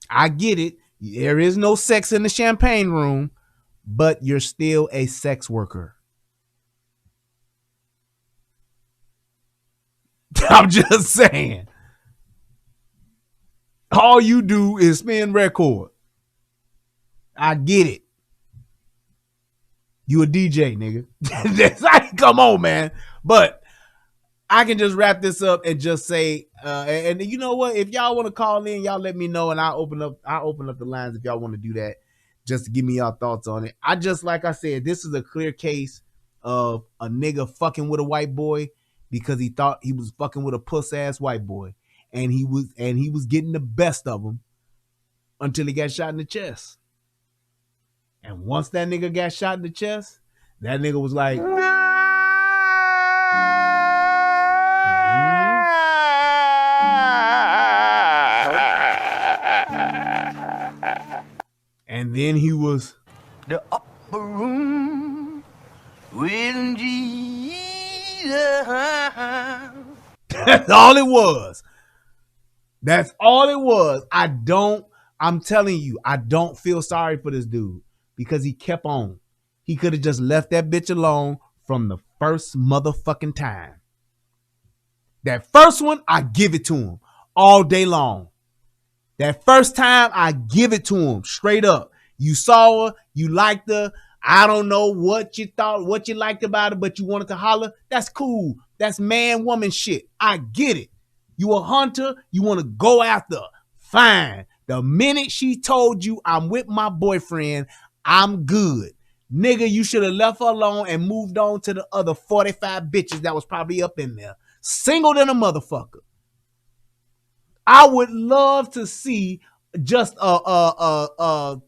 I get it. There is no sex in the champagne room, but you're still a sex worker. I'm just saying. All you do is spin record. I get it. You a DJ, nigga. That's like, come on, man. But I can just wrap this up and just say, and you know what? If y'all want to call in, y'all let me know, and I'll open up the lines if y'all want to do that, just to give me y'all thoughts on it. Like I said, this is a clear case of a nigga fucking with a white boy because he thought he was fucking with a puss ass white boy, and he was getting the best of him until he got shot in the chest. And once that nigga got shot in the chest, that nigga was like, and then he was the upper room with Jesus. That's all it was. That's all it was. I'm telling you, I don't feel sorry for this dude because he kept on. He could have just left that bitch alone from the first motherfucking time. That first one, I give it to him all day long. That first time, I give it to him straight up. You saw her, you liked her. I don't know what you thought, what you liked about her, but you wanted to holler. That's cool. That's man-woman shit. I get it. You a hunter, you want to go after her. Fine. The minute she told you I'm with my boyfriend, I'm good. Nigga, you should have left her alone and moved on to the other 45 bitches that was probably up in there. Single than a motherfucker. I would love to see just a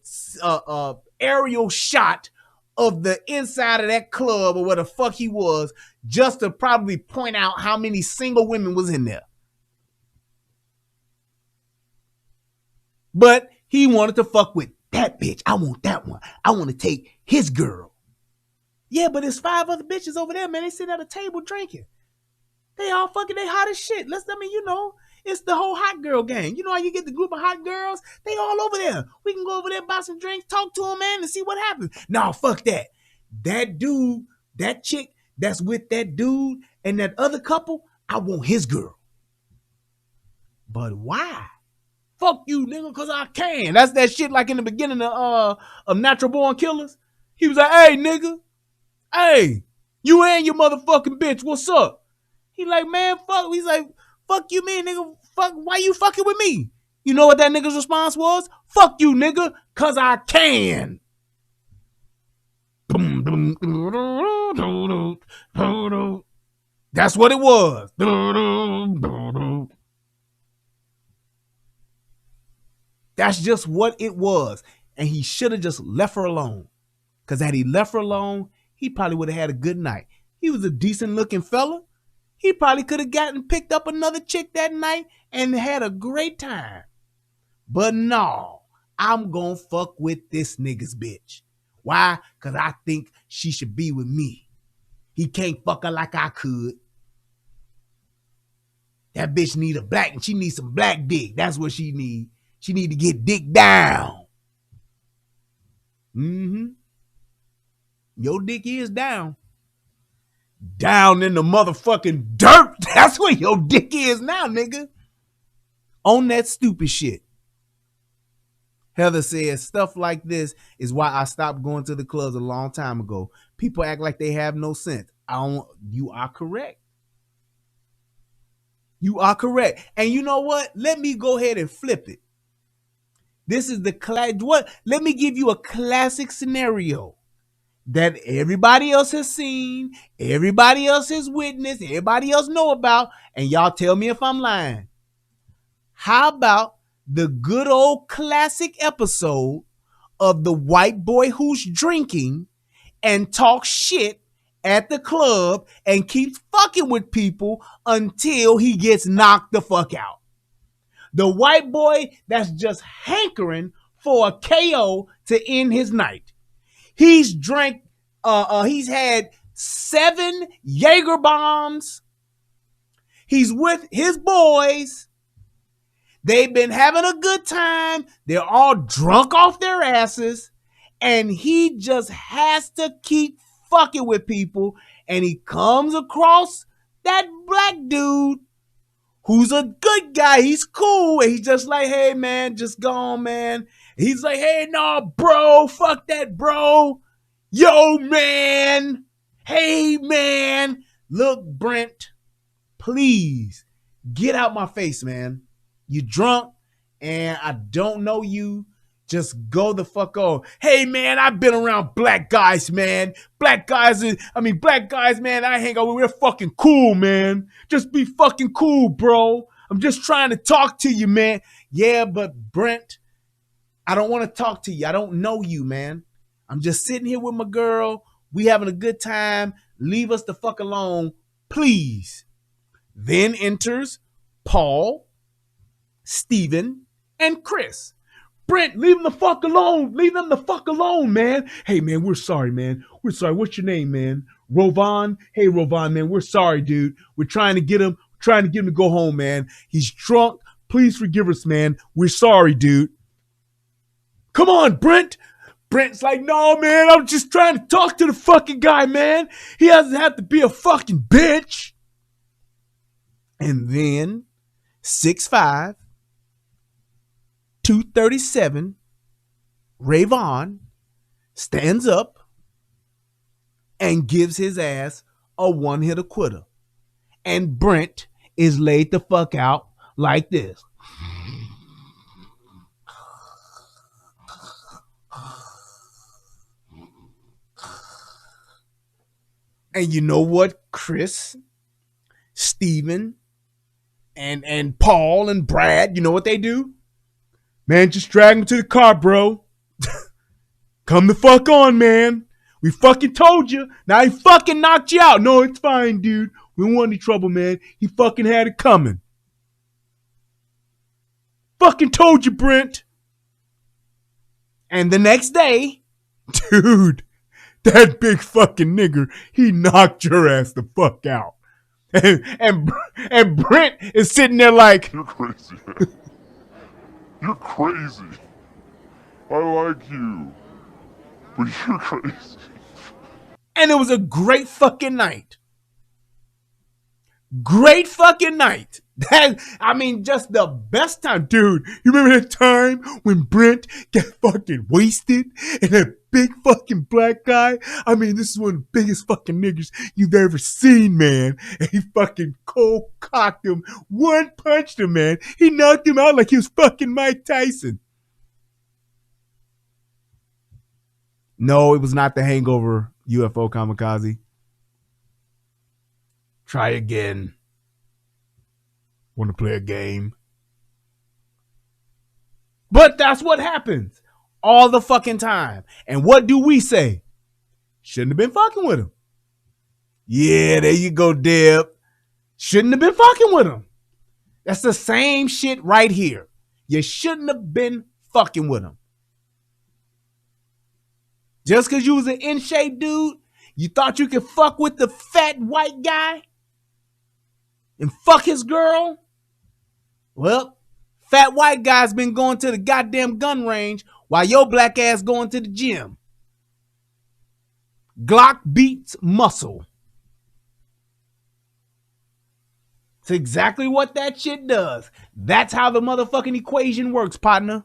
aerial shot of the inside of that club or where the fuck he was, just to probably point out how many single women was in there. But he wanted to fuck with that bitch. I want that one. I want to take his girl. Yeah, but there's 5 other bitches over there, man. They sitting at a table drinking. They all fucking, they hot as shit. It's the whole hot girl gang. You know how you get the group of hot girls? They all over there. We can go over there, buy some drinks, talk to them, man, and see what happens. Nah, fuck that. That dude, that chick, that's with that dude and that other couple, I want his girl. But why? Fuck you, nigga, because I can. That's that shit like in the beginning of Natural Born Killers. He was like, hey, nigga, hey, you and your motherfucking bitch, what's up? He like, man, fuck. He's like, fuck you, man, nigga. Fuck, why you fucking with me? You know what that nigga's response was? Fuck you, nigga, because I can. That's what it was. That's just what it was. And he should have just left her alone. Because had he left her alone, he probably would have had a good night. He was a decent looking fella. He probably could have picked up another chick that night and had a great time. But no, I'm gonna fuck with this nigga's bitch. Why? Because I think she should be with me. He can't fuck her like I could. That bitch need a black, and she needs some black dick. That's what she need. She need to get dick down. Your dick is down. Down in the motherfucking dirt. That's where your dick is now, nigga. On that stupid shit. Heather says, stuff like this is why I stopped going to the clubs a long time ago. People act like they have no sense. You are correct. You are correct. And you know what? Let me go ahead and flip it. This is let me give you a classic scenario that everybody else has seen, everybody else has witnessed, everybody else know about, and y'all tell me if I'm lying. How about the good old classic episode of the white boy who's drinking and talks shit at the club and keeps fucking with people until he gets knocked the fuck out? The white boy that's just hankering for a KO to end his night. He's drank, he's had 7 Jaeger bombs. He's with his boys. They've been having a good time. They're all drunk off their asses. And he just has to keep fucking with people. And he comes across that black dude who's a good guy. He's cool. And he's just like, hey, man, just go on, man. He's like, hey, nah, bro, fuck that, bro. Yo, man. Hey, man. Look, Brent, please get out my face, man. You drunk and I don't know you. Just go the fuck on. Hey, man, I've been around black guys, man. Black guys, man, I hang out with. We're fucking cool, man. Just be fucking cool, bro. I'm just trying to talk to you, man. Yeah, but Brent, I don't want to talk to you. I don't know you, man. I'm just sitting here with my girl. We having a good time. Leave us the fuck alone, please. Then enters Paul, Steven, and Chris. Brent, leave them the fuck alone. Leave them the fuck alone, man. Hey, man, we're sorry, man. We're sorry. What's your name, man? Rovan? Hey, Rovan, man, we're sorry, dude. We're trying to get him to go home, man. He's drunk. Please forgive us, man. We're sorry, dude. Come on, Brent. Brent's like, no, man, I'm just trying to talk to the fucking guy, man. He doesn't have to be a fucking bitch. And then 6'5", 237, Rayvon stands up and gives his ass a one-hitter quitter. And Brent is laid the fuck out like this. And you know what, Chris, Steven, and Paul and Brad, you know what they do? Man, just drag him to the car, bro. Come the fuck on, man. We fucking told you. Now he fucking knocked you out. No, it's fine, dude. We don't want any trouble, man. He fucking had it coming. Fucking told you, Brent. And the next day, dude, that big fucking nigger, he knocked your ass the fuck out. And Brent is sitting there like, you're crazy. You're crazy. I like you, but you're crazy. And it was a great fucking night. Great fucking night. Just the best time. Dude, you remember that time when Brent got fucking wasted and that big fucking black guy? This is one of the biggest fucking niggas you've ever seen, man. And he fucking cold cocked him, one punched him, man. He knocked him out like he was fucking Mike Tyson. No, it was not the Hangover UFO kamikaze. Try again. Want to play a game? But that's what happens all the fucking time. And what do we say? Shouldn't have been fucking with him. Yeah, there you go, Deb. Shouldn't have been fucking with him. That's the same shit right here. You shouldn't have been fucking with him. Just because you was an in-shape dude, you thought you could fuck with the fat white guy and fuck his girl? Well, fat white guy's been going to the goddamn gun range while your black ass going to the gym. Glock beats muscle. It's exactly what that shit does. That's how the motherfucking equation works, partner.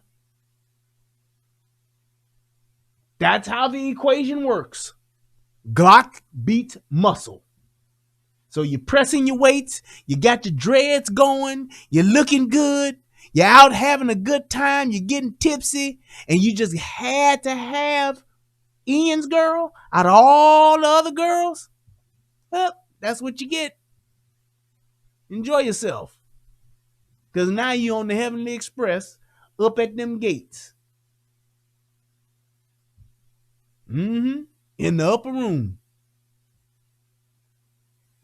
That's how the equation works. Glock beats muscle. So you're pressing your weights, you got your dreads going, you're looking good, you're out having a good time, you're getting tipsy, and you just had to have Ian's girl out of all the other girls. Well, that's what you get. Enjoy yourself. Because now you're on the Heavenly Express up at them gates. In the upper room.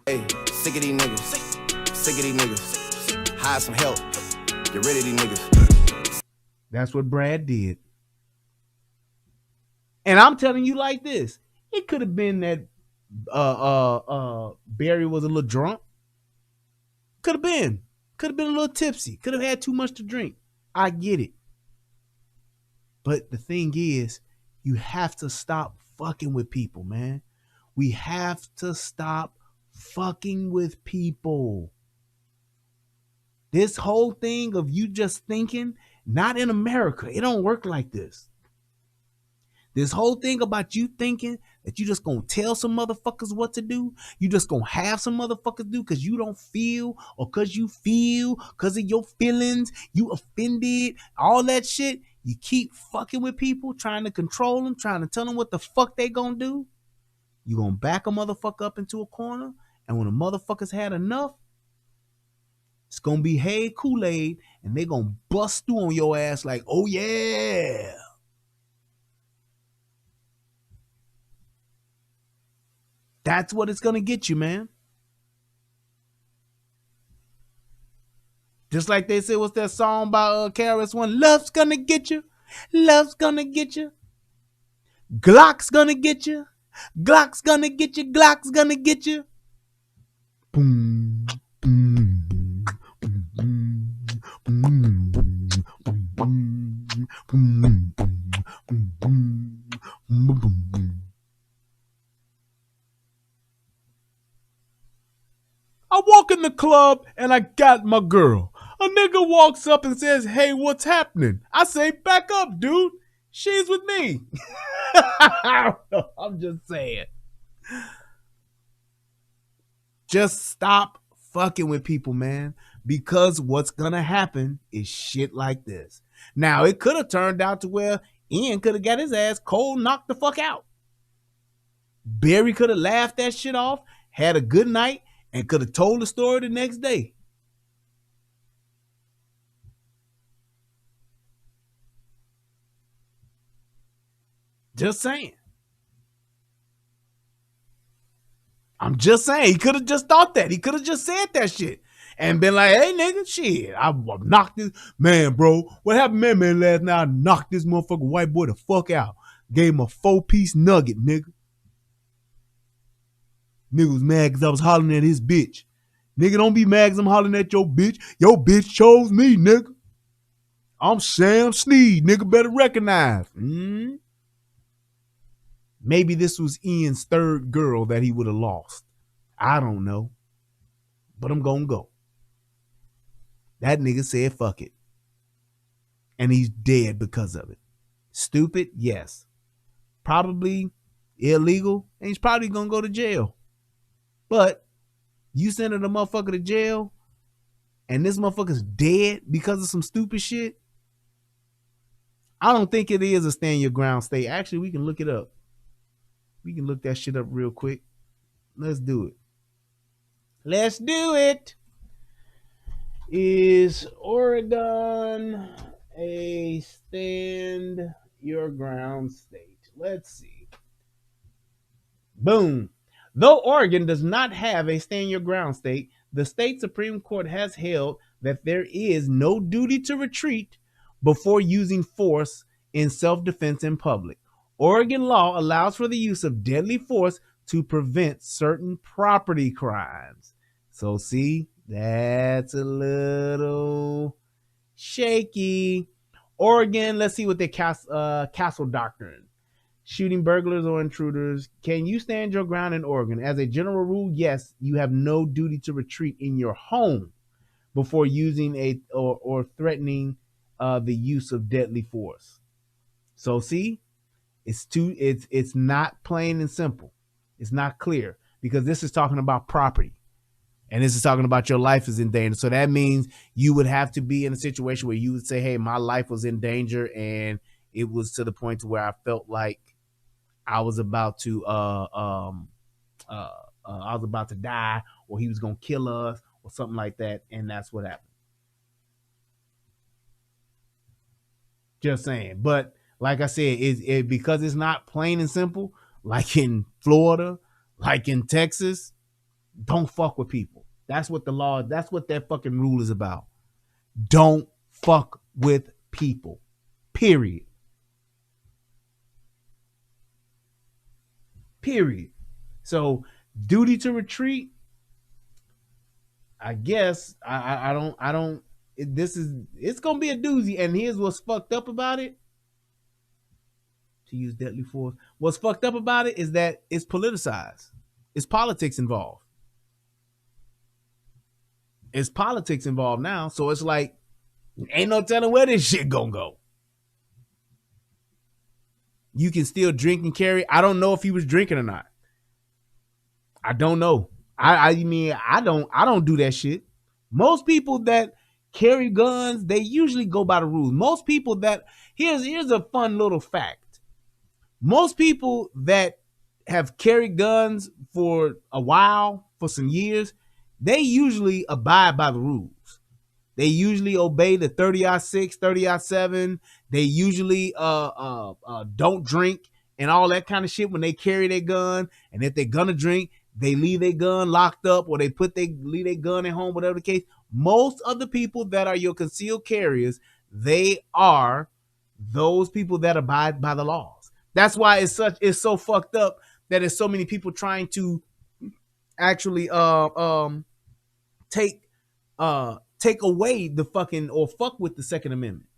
Hey, sick of these niggas. Sick of these niggas. Hire some help. Get rid of these niggas. That's what Brad did. And I'm telling you like this. It could have been that Barry was a little drunk. Could have been. Could have been a little tipsy. Could have had too much to drink. I get it. But the thing is, you have to stop fucking with people, man. We have to stop fucking with people. This whole thing of you just thinking, not in America. It don't work like this. This whole thing about you thinking that you just gonna tell some motherfuckers what to do, you just gonna have some motherfuckers do because you don't feel, or because you feel, because of your feelings, you offended, all that shit. You keep fucking with people, trying to control them, trying to tell them what the fuck they gonna do. You gonna back a motherfucker up into a corner, and when the motherfuckers had enough, it's gonna be hey Kool-Aid, and they gonna bust through on your ass like, oh yeah. That's what it's gonna get you, man. Just like they said, what's that song by KRS-One? Love's gonna get you. Love's gonna get you. Glock's gonna get you. Glock's gonna get you. Glock's gonna get you. Boom, boom, boom, boom, boom, boom, boom, boom, boom, boom. I walk in the club and I got my girl. A nigga walks up and says, hey, what's happening? I say, back up, dude. She's with me. I'm just saying. Just stop fucking with people, man. Because what's gonna happen is shit like this. Now, it could have turned out to where Ian could have got his ass cold knocked the fuck out. Barry could have laughed that shit off, had a good night, and could have told the story the next day. Just saying. I'm just saying. He could have just thought that. He could have just said that shit and been like, hey, nigga, shit, I knocked this. Man, bro, what happened, man, last night? I knocked this motherfucker white boy the fuck out. Gave him a 4-piece nugget, nigga. Nigga was mad because I was hollering at his bitch. Nigga, don't be mad because I'm hollering at your bitch. Your bitch chose me, nigga. I'm Sam Sneed. Nigga better recognize. Maybe this was Ian's third girl that he would have lost. I don't know. But I'm gonna go. That nigga said fuck it. And he's dead because of it. Stupid? Yes. Probably illegal, and he's probably gonna go to jail. But you sending a motherfucker to jail, and this motherfucker's dead because of some stupid shit? I don't think it is a stand your ground state. Actually, we can look it up. We can look that shit up real quick. Let's do it. Let's do it. Is Oregon a stand your ground state? Let's see. Boom. Though Oregon does not have a stand your ground state, the state Supreme Court has held that there is no duty to retreat before using force in self-defense in public. Oregon law allows for the use of deadly force to prevent certain property crimes. So see, that's a little shaky. Oregon, let's see what the castle doctrine. Shooting burglars or intruders. Can you stand your ground in Oregon? As a general rule, yes, you have no duty to retreat in your home before using or threatening the use of deadly force. So see, it's not plain and simple. It's not clear because this is talking about property. And this is talking about your life is in danger. So that means you would have to be in a situation where you would say, hey, my life was in danger and it was to the point to where I felt like I was about to die, or he was gonna kill us, or something like that, and that's what happened. Just saying. But like I said, because it's not plain and simple, like in Florida, like in Texas, don't fuck with people. That's what that fucking rule is about. Don't fuck with people. Period. So duty to retreat, I guess I don't it's gonna be a doozy. And here's what's fucked up about it. To use deadly force. What's fucked up about it is that it's politicized. It's politics involved. It's politics involved now. So it's like, ain't no telling where this shit gonna go. You can still drink and carry. I don't know if he was drinking or not. I don't know. I mean, I don't do that shit. Most people that carry guns, they usually go by the rules. Most people that here's a fun little fact. Most people that have carried guns for a while, for some years, they usually abide by the rules. They usually obey the 30-06, 30-7. They usually don't drink and all that kind of shit when they carry their gun. And if they're gonna drink, they leave their gun locked up, or leave their gun at home, whatever the case. Most of the people that are your concealed carriers, they are those people that abide by the laws. That's why it's so fucked up that there's so many people trying to actually take away the fucking, or fuck with the Second Amendment.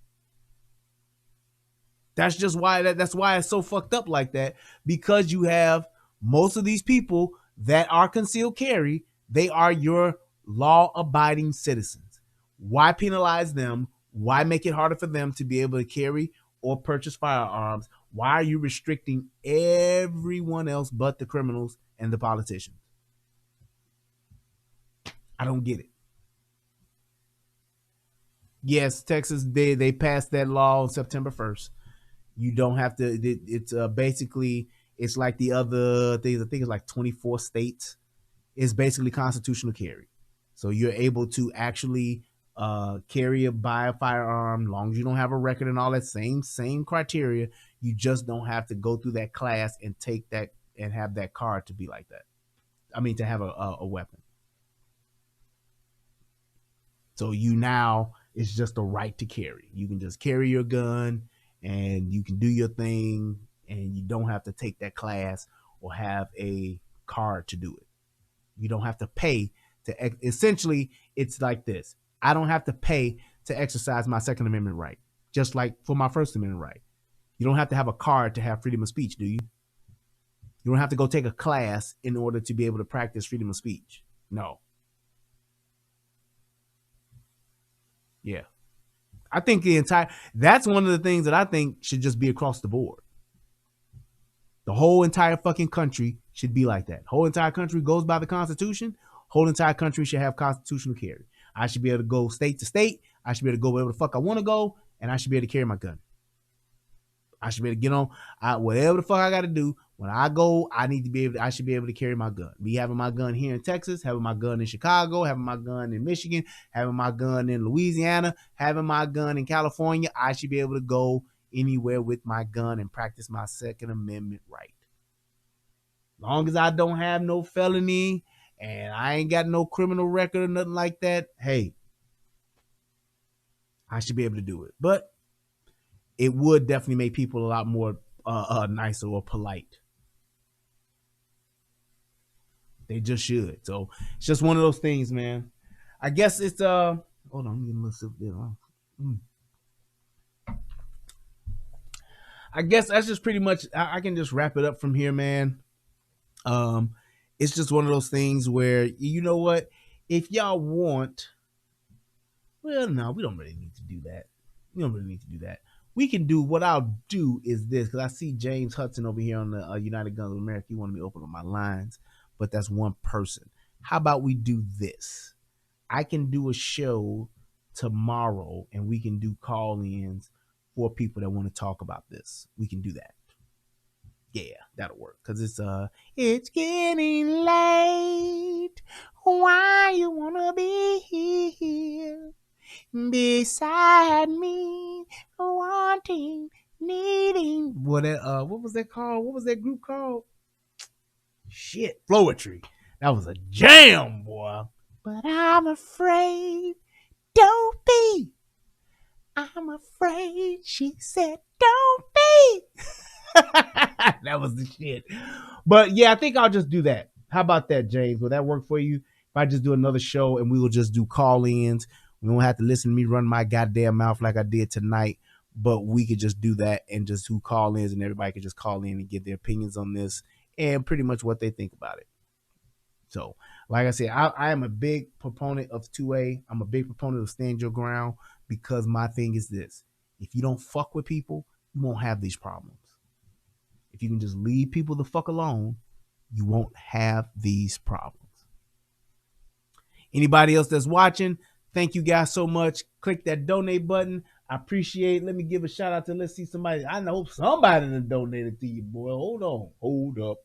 That's just why that's why it's so fucked up like that, because you have most of these people that are concealed carry, they are your law-abiding citizens. Why penalize them? Why make it harder for them to be able to carry or purchase firearms? Why are you restricting everyone else but the criminals and the politicians? I don't get it. Yes, Texas, they passed that law on September 1st. You don't have to, it's basically, it's like the other things. I think it's like 24 states. It's basically constitutional carry. So you're able to actually buy a firearm, as long as you don't have a record and all that same criteria. You just don't have to go through that class and take that and have that card to be like that. I mean, to have a weapon. So it's just a right to carry. You can just carry your gun and you can do your thing, and you don't have to take that class or have a card to do it. You don't have to pay to, essentially, it's like this. I don't have to pay to exercise my Second Amendment right, just like for my First Amendment right. You don't have to have a card to have freedom of speech, do you? You don't have to go take a class in order to be able to practice freedom of speech. No. Yeah. I think that's one of the things that I think should just be across the board. The whole entire fucking country should be like that. Whole entire country goes by the Constitution. Whole entire country should have constitutional carry. I should be able to go state to state. I should be able to go wherever the fuck I want to go, and I should be able to carry my gun. I should be able to get on whatever the fuck I got to do. When I go, I should be able to carry my gun. Me having my gun here in Texas, having my gun in Chicago, having my gun in Michigan, having my gun in Louisiana, having my gun in California, I should be able to go anywhere with my gun and practice my Second Amendment right. Long as I don't have no felony and I ain't got no criminal record or nothing like that, hey, I should be able to do it. But it would definitely make people a lot more nicer or polite. They just should. So it's just one of those things, man. I guess it's hold on, I'm getting a little sip there. I guess that's just pretty much. I can just wrap it up from here, man. It's just one of those things where, you know what, if y'all want, well, no, we don't really need to do that. We can do, what I'll do is this, because I see James Hudson over here on the United Guns of America. He wanted me to open up my lines, but that's one person. How about we do this? I can do a show tomorrow and we can do call-ins for people that want to talk about this. We can do that. Yeah, that'll work. Cause it's getting late. Why you wanna be here beside me, wanting, needing? What was that called? What was that group called? Shit, Floetry. That was a jam, boy. But I'm afraid. Don't be. I'm afraid. She said, don't be. That was the shit. But yeah, I think I'll just do that. How about that, James? Will that work for you? If I just do another show and we will just do call-ins. We won't have to listen to me run my goddamn mouth like I did tonight, but we could just do that and just do call-ins and everybody could just call in and give their opinions on this and pretty much what they think about it. So, like I said, I am a big proponent of 2A. I'm a big proponent of stand your ground because my thing is this. If you don't fuck with people, you won't have these problems. If you can just leave people the fuck alone, you won't have these problems. Anybody else that's watching, thank you guys so much. Click that donate button. I appreciate it. Let me give a shout out to, let's see, somebody. I know somebody that donated to you, boy. Hold up.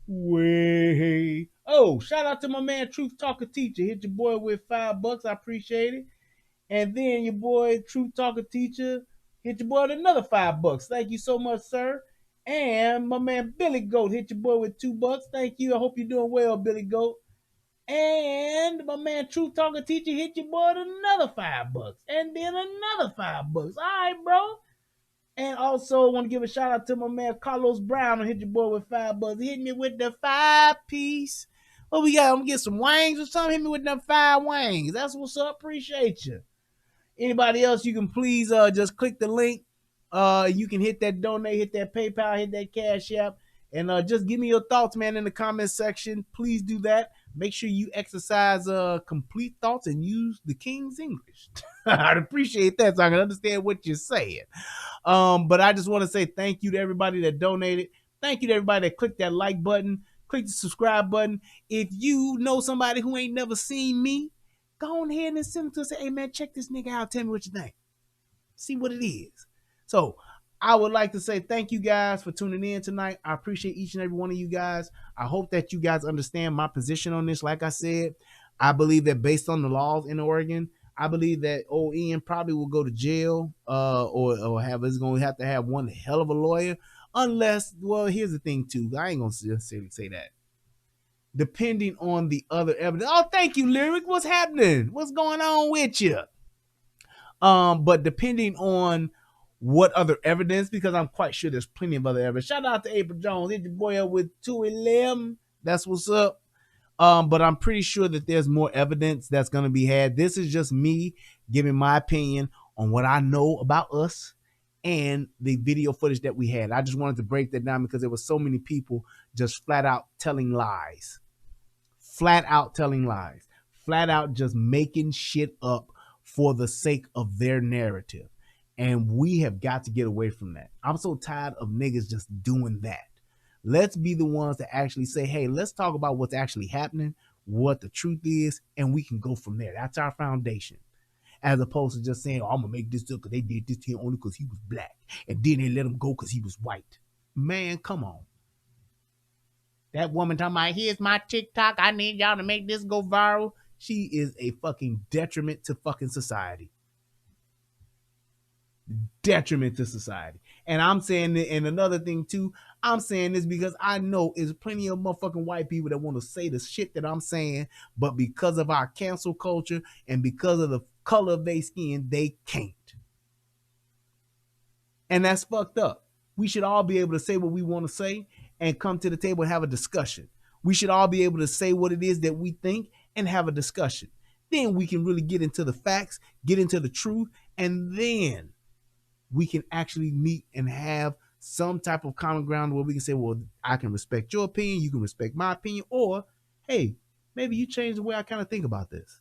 Way. Oh, shout out to my man, Truth Talker Teacher. Hit your boy with $5. I appreciate it. And then your boy, Truth Talker Teacher, hit your boy with another $5. Thank you so much, sir. And my man Billy Goat hit your boy with $2. Thank you. I hope you're doing well, Billy Goat. And my man Truth Talker Teacher hit your boy with another $5. And then another $5. All right, bro. And also want to give a shout out to my man Carlos Brown who hit your boy with $5. He hit me with the 5-piece. What we got? I'm gonna get some wings or something. Hit me with them 5 wings. That's what's up. Appreciate you. Anybody else, you can please just click the link. You can hit that donate, hit that PayPal, hit that Cash App, and just give me your thoughts, man, in the comment section. Please do that. Make sure you exercise complete thoughts and use the King's English. I'd appreciate that so I can understand what you're saying. But I just want to say thank you to everybody that donated. Thank you to everybody that clicked that like button, click the subscribe button. If you know somebody who ain't never seen me, go on ahead and send them to us. Say, hey, man, check this nigga out. Tell me what you think. See what it is. So I would like to say thank you guys for tuning in tonight. I appreciate each and every one of you guys. I hope that you guys understand my position on this. Like I said, I believe that based on the laws in Oregon, I believe that old Ian probably will go to jail or is going to have one hell of a lawyer. Unless, well, here's the thing, too. I ain't going to necessarily say that. Depending on the other evidence. Oh, thank you, Lyric. What's happening? What's going on with you? But depending on what other evidence, because I'm quite sure there's plenty of other evidence. Shout out to April Jones. Hit your boy up with 211. That's what's up. But I'm pretty sure that there's more evidence that's going to be had. This is just me giving my opinion on what I know about us and the video footage that we had. I just wanted to break that down because there were so many people just flat out telling lies. Flat out telling lies. Flat out just making shit up for the sake of their narrative. And we have got to get away from that. I'm so tired of niggas just doing that. Let's be the ones to actually say, hey, let's talk about what's actually happening, what the truth is, and we can go from there. That's our foundation. As opposed to just saying, oh, I'm going to make this up because they did this to him only because he was black. And then they let him go because he was white. Man, come on. That woman talking about, here's my TikTok. I need y'all to make this go viral. She is a fucking detriment to fucking society. Detriment to society. And I'm saying that, and another thing too, I'm saying this because I know there's plenty of motherfucking white people that want to say the shit that I'm saying, but because of our cancel culture and because of the color of their skin, they can't. And that's fucked up. We should all be able to say what we want to say and come to the table and have a discussion. We should all be able to say what it is that we think and have a discussion. Then we can really get into the facts, get into the truth, and then we can actually meet and have some type of common ground where we can say, well, I can respect your opinion, you can respect my opinion, or, hey, maybe you change the way I kind of think about this.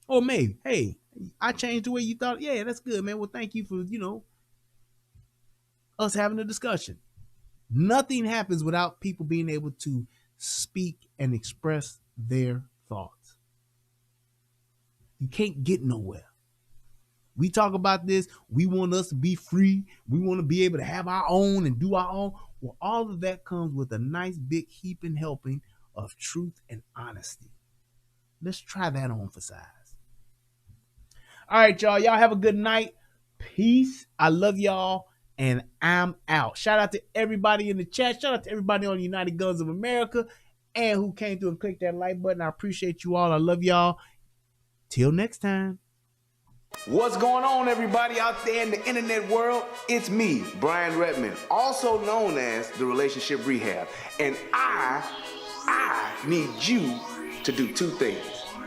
Or maybe, hey, I changed the way you thought. Yeah, that's good, man. Well, thank you for, us having a discussion. Nothing happens without people being able to speak and express their thoughts. You can't get nowhere. We talk about this. We want us to be free. We want to be able to have our own and do our own. Well, all of that comes with a nice big heaping helping of truth and honesty. Let's try that on for size. All right, y'all. Y'all have a good night. Peace. I love y'all. And I'm out. Shout out to everybody in the chat. Shout out to everybody on United Guns of America and who came through and clicked that like button. I appreciate you all. I love y'all. Till next time. What's going on, everybody out there in the internet world? It's me, Brian Redmond, also known as the Relationship Rehab. And I need you to do two things.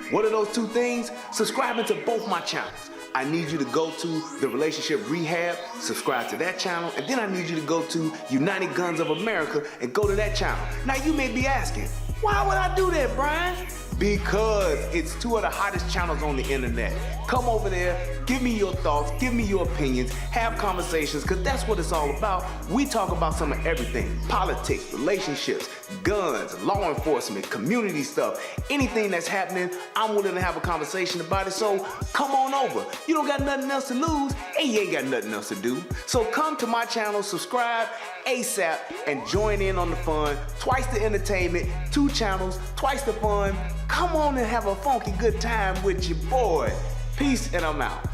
What are those two things? Subscribing to both my channels. I need you to go to the Relationship Rehab, subscribe to that channel, and then I need you to go to United Guns of America and go to that channel. Now you may be asking, why would I do that, Brian? Because it's two of the hottest channels on the internet. Come over there, give me your thoughts, give me your opinions, have conversations, because that's what it's all about. We talk about some of everything: politics, relationships, guns, law enforcement, community stuff, anything that's happening, I'm willing to have a conversation about it. So come on over. You don't got nothing else to lose, and you ain't got nothing else to do. So come to my channel, subscribe ASAP, and join in on the fun. Twice the entertainment, 2 channels, twice the fun. Come on and have a funky good time with your boy. Peace, and I'm out.